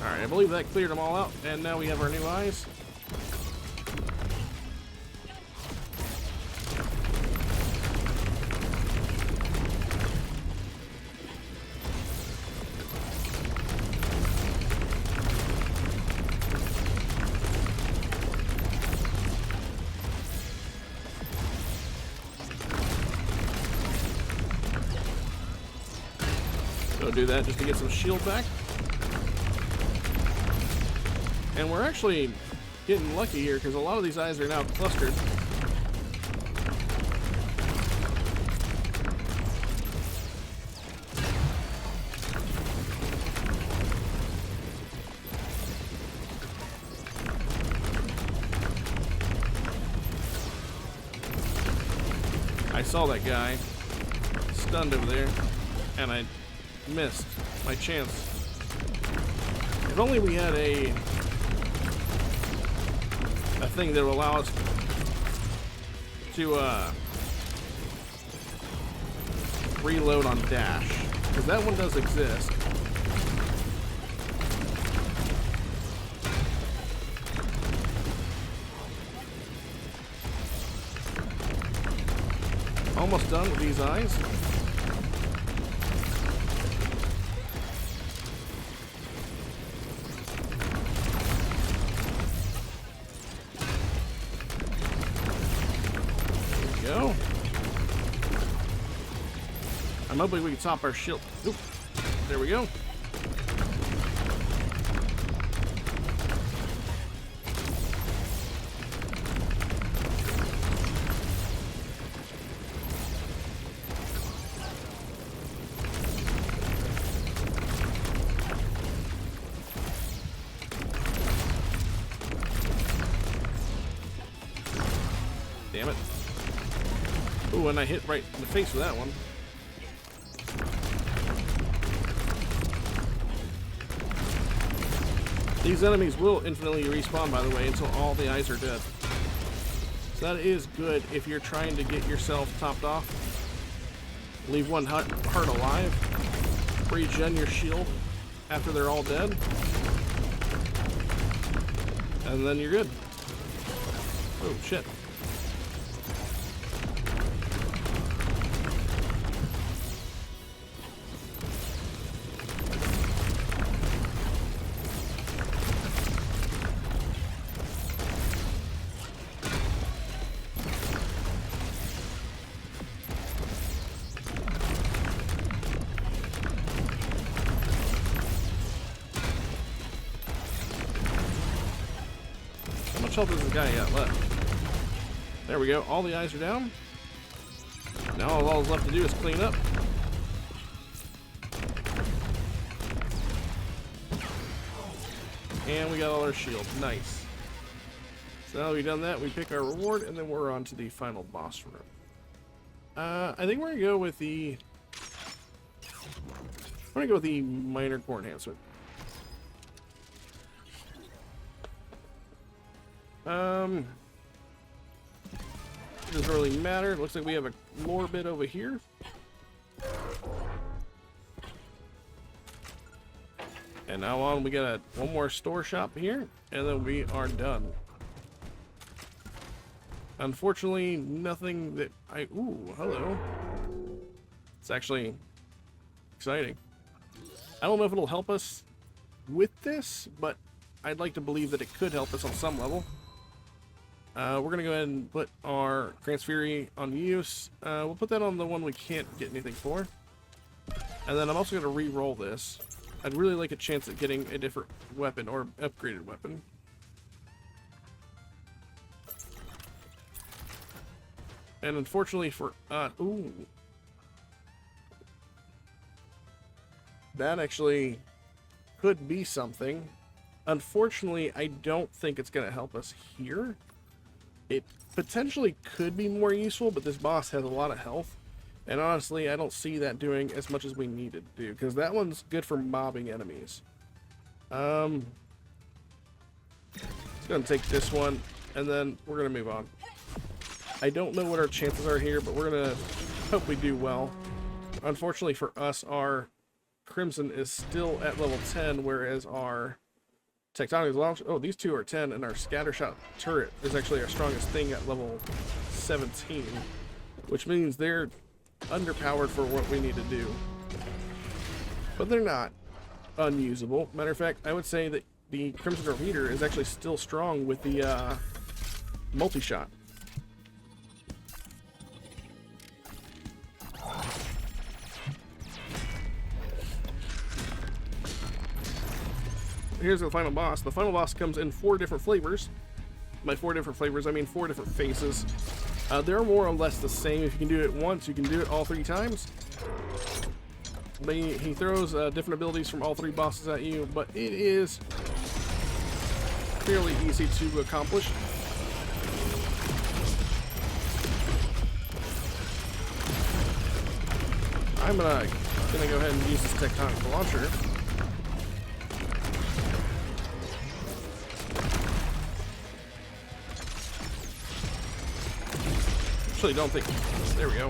Alright, I believe that cleared them all out, and now we have our new eyes. Go do that just to get some shield back. And we're actually getting lucky here because a lot of these eyes are now clustered. I saw that guy stunned over there, and I missed my chance. If only we had a thing that will allow us to reload on dash, because that one does exist. Almost done with these eyes. Go. I'm hoping we can top our shield. Oop. There we go. Damn it. Ooh, and I hit right in the face with that one. These enemies will infinitely respawn, by the way, until all the eyes are dead. So that is good if you're trying to get yourself topped off. Leave one heart alive. Regen your shield after they're all dead. And then you're good. Oh, shit. How much health does this guy got left? There we go. All the eyes are down. Now all that's left to do is clean up. And we got all our shields. Nice. So now that we've done that, we pick our reward, and then we're on to the final boss room. I think we're gonna go with the minor core enhancement. Doesn't really matter. Looks like we have a lore bit over here. And now on, we got one more store shop here, and then we are done. Unfortunately, nothing that ooh, hello. It's actually exciting. I don't know if it'll help us with this, but I'd like to believe that it could help us on some level. We're gonna go ahead and put our Transfury on use. We'll put that on the one we can't get anything for. And then I'm also gonna re-roll this. I'd really like a chance at getting a different weapon or upgraded weapon. And unfortunately for ooh. That actually could be something. Unfortunately, I don't think it's gonna help us here. It potentially could be more useful, but this boss has a lot of health. And honestly, I don't see that doing as much as we need it to do, because that one's good for mobbing enemies. It's gonna take this one, and then we're gonna move on. I don't know what our chances are here, but we're gonna hope we do well. Unfortunately for us, our Crimson is still at level 10, whereas our Tectonic launch. Oh, these two are 10, and our Scattershot turret is actually our strongest thing at level 17, which means they're underpowered for what we need to do. But they're not unusable. Matter of fact, I would say that the Crimson Repeater is actually still strong with the multi-shot. Here's the final boss. The final boss comes in 4 different flavors. By 4 different flavors, I mean 4 different faces. They're more or less the same. If you can do it once, you can do it all 3 times. But he throws different abilities from all 3 bosses at you, but it is fairly easy to accomplish. I'm gonna go ahead and use this Tectonic launcher. Actually, don't think. There we go.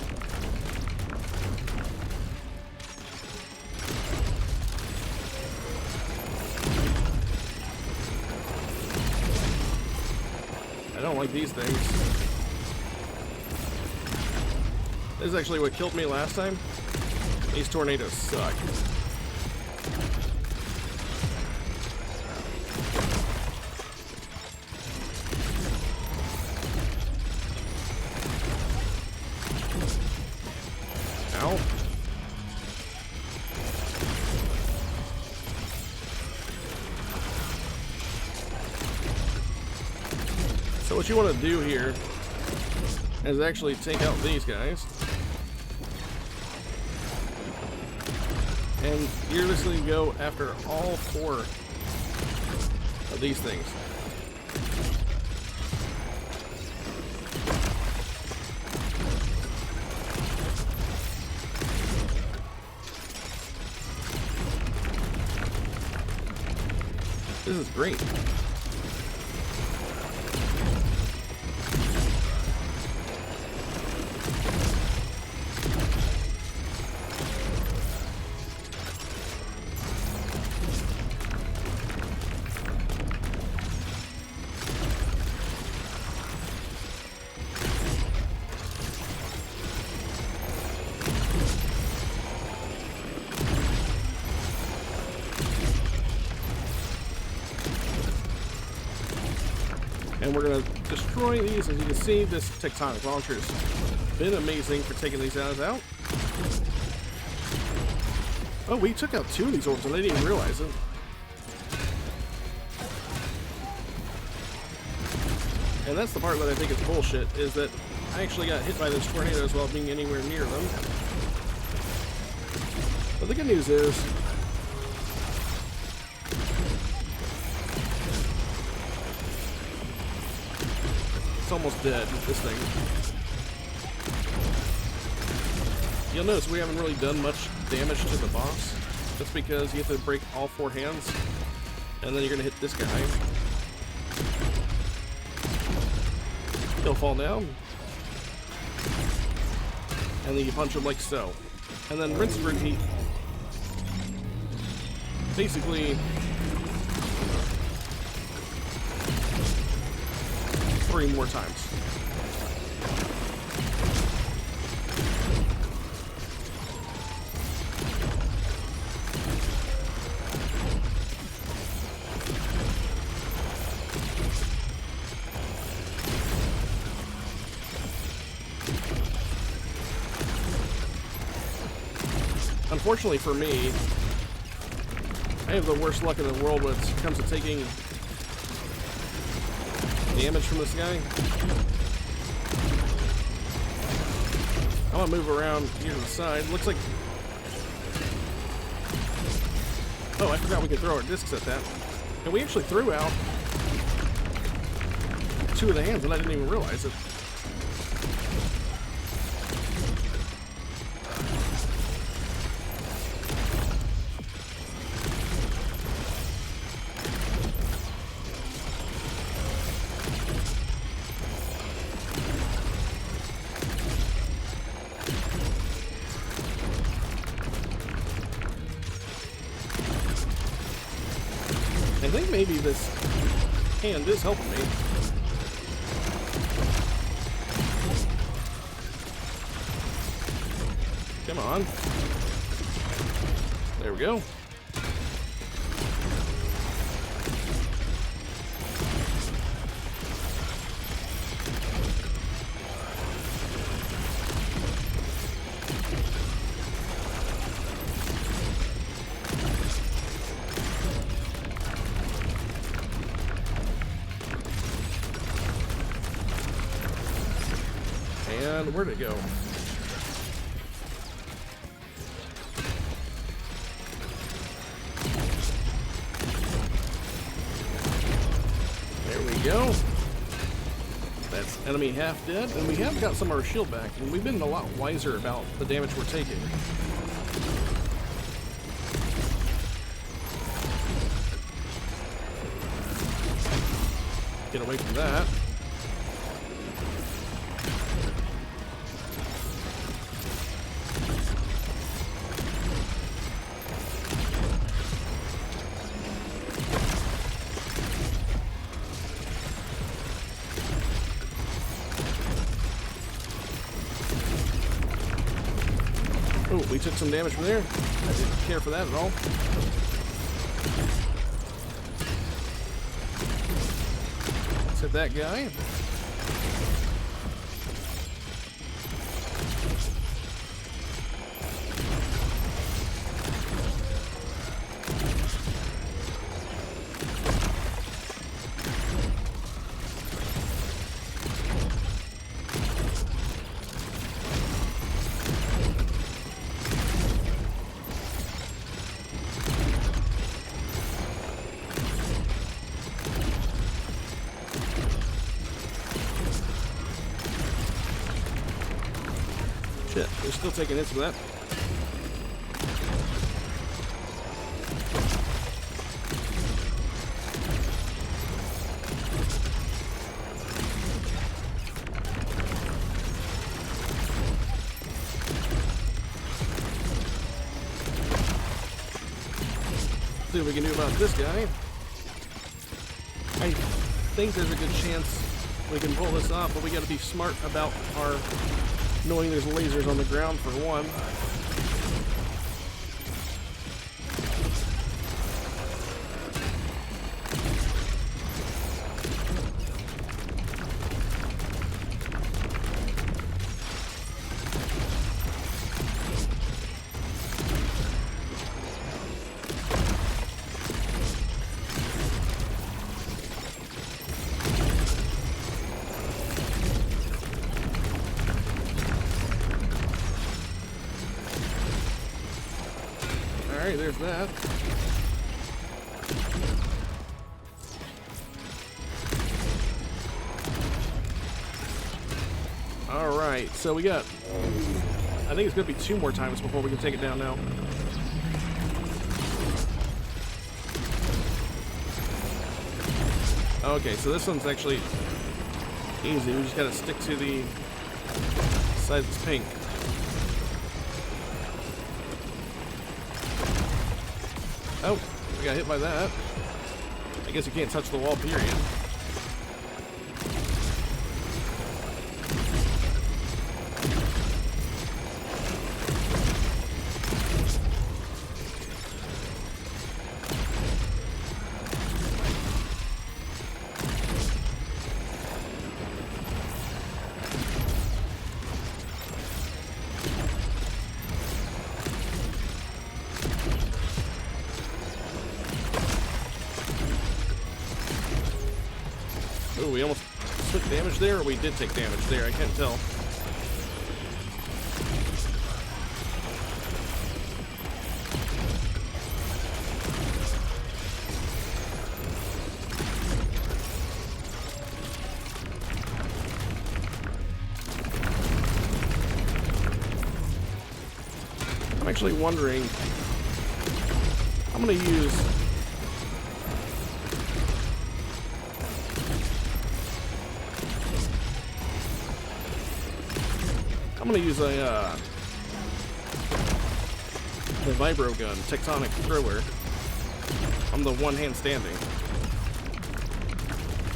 I don't like these things. This is actually what killed me last time. These tornadoes suck. Ow. So what you want to do here is actually take out these guys. And you're just going to go after all 4 of these things. This is great. And we're going to destroy these. As you can see, this tectonic launcher has been amazing for taking these guys out. Oh, we took out 2 of these orbs and I didn't even realize it. And that's the part that I think is bullshit, is that I actually got hit by those tornadoes while being anywhere near them. But the good news is, it's almost dead, this thing. You'll notice we haven't really done much damage to the boss. That's because you have to break all 4 hands, and then you're gonna hit this guy. He'll fall down, and then you punch him like so. And then rinse and repeat. Basically, 3 more times. Unfortunately for me, I have the worst luck in the world when it comes to taking damage from this guy. I'm gonna move around here to the side. Looks like... Oh, I forgot we could throw our discs at that. And we actually threw out 2 of the hands and I didn't even realize it. I think maybe this hand is helping me. Come on. There we go. And where'd it go? There we go. That's enemy half dead, and we have got some of our shield back, and we've been a lot wiser about the damage we're taking. Get away from that. Oh, we took some damage from there. I didn't care for that at all. Let's hit that guy. Shit, they're still taking hits from that. See what we can do about this guy. I think there's a good chance we can pull this off, but we gotta be smart about our knowing there's lasers on the ground for one. Alright, there's that. Alright, so we got... I think it's going to be 2 more times before we can take it down now. Okay, so this one's actually easy. We just got to stick to the side that's pink. Oh, we got hit by that. I guess you can't touch the wall, period. Ooh, we almost took damage there, or we did take damage there, I can't tell. I'm actually wondering, I'm going to use... I'm gonna use a the vibro gun, tectonic thrower. I'm the one hand standing,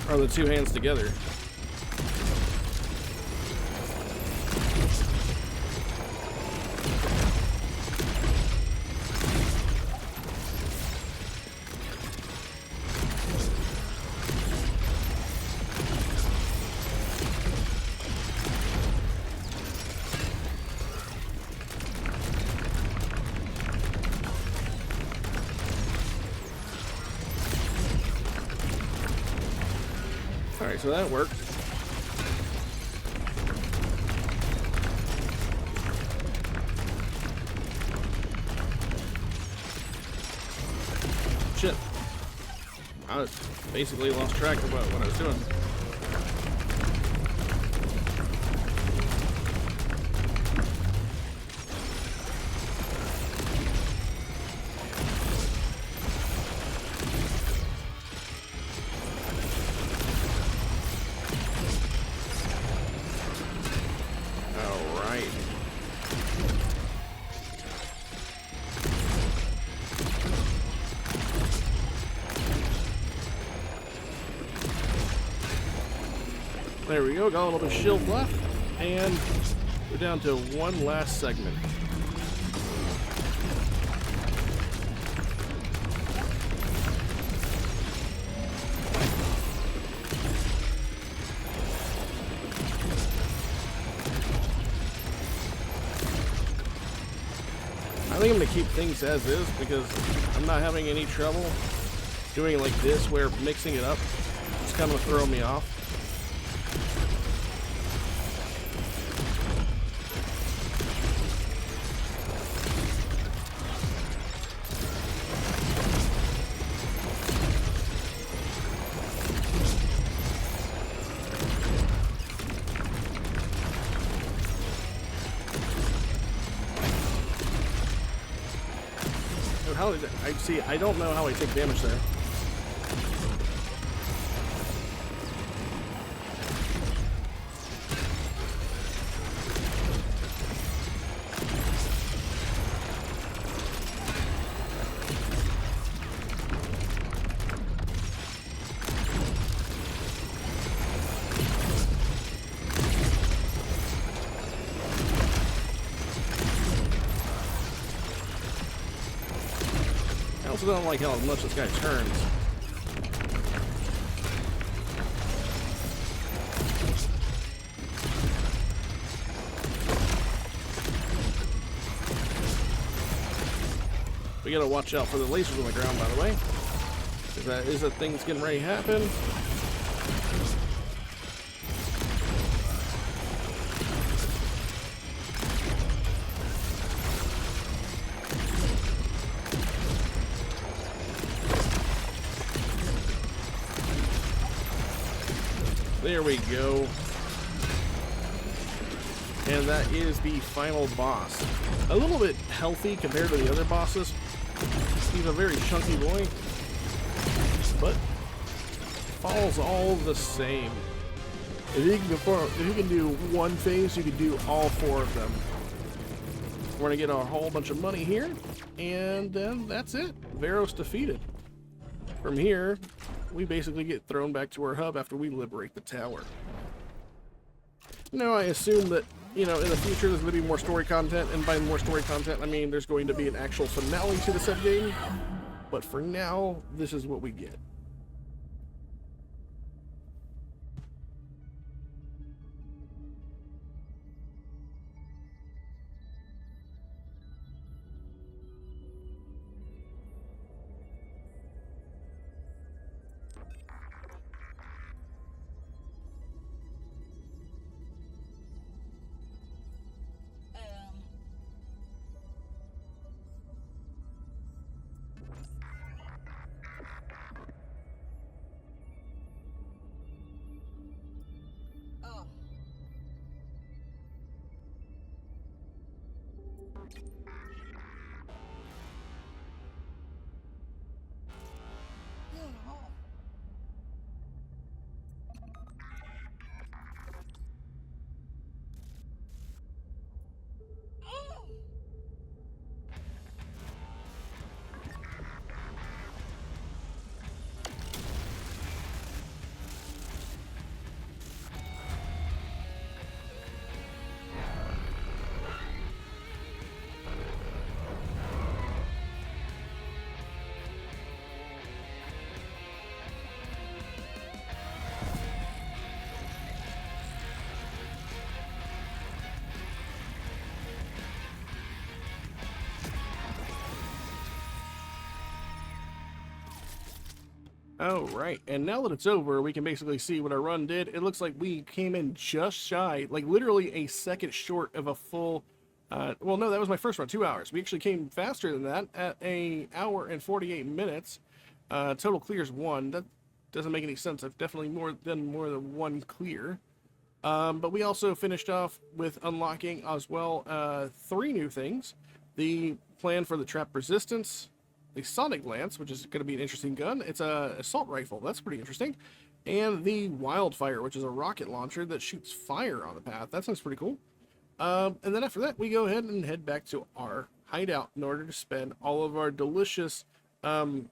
or the 2 hands together. Alright, so that worked. Shit. I was basically lost track of what I was doing. There we go, got a little bit of shield left, and we're down to one last segment. I think I'm going to keep things as is because I'm not having any trouble doing it like this where mixing it up is kind of throwing me off. How did I see? I don't know how I take damage there. I also don't like how much this guy turns. We gotta watch out for the lasers on the ground, by the way. Because that is a thing that's getting ready to happen. There we go. And that is the final boss. A little bit healthy compared to the other bosses. He's a very chunky boy, but falls all the same. If you can do one phase, you can do all 4 of them. We're gonna get a whole bunch of money here, and then that's it. Varos defeated. From here, we basically get thrown back to our hub after we liberate the tower. Now, I assume that, you know, in the future there's going to be more story content, and by more story content, I mean there's going to be an actual finale to the said game. But for now, this is what we get. Oh, right. And now that it's over, we can basically see what our run did. It looks like we came in just shy, like literally a second short of a full, well, no, that was my first run, 2 hours. We actually came faster than that at an hour and 48 minutes. Total clears 1. That doesn't make any sense. I've definitely more than 1 clear. But we also finished off with unlocking as well 3 new things. The plan for the trap resistance, the Sonic Lance, which is going to be an interesting gun. It's a assault rifle. That's pretty interesting. And the Wildfire, which is a rocket launcher that shoots fire on the path. That sounds pretty cool. And then after that, we go ahead and head back to our hideout in order to spend all of our delicious Terranium?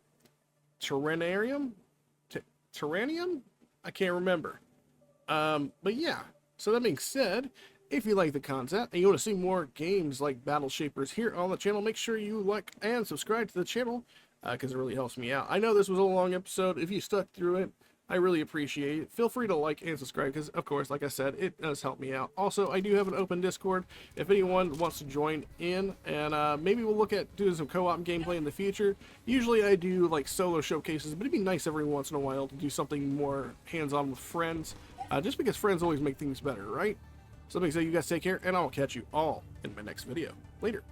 I can't remember. But yeah, so that being said, if you like the content and you want to see more games like Battle Shapers here on the channel, make sure you like and subscribe to the channel because it really helps me out. I know this was a long episode. If you stuck through it, I really appreciate it. Feel free to like and subscribe because, of course, like I said, it does help me out. Also, I do have an open Discord if anyone wants to join in, and maybe we'll look at doing some co-op gameplay in the future. Usually I do like solo showcases, but it'd be nice every once in a while to do something more hands-on with friends, just because friends always make things better, right? So, that being said, you guys take care, and I'll catch you all in my next video. Later.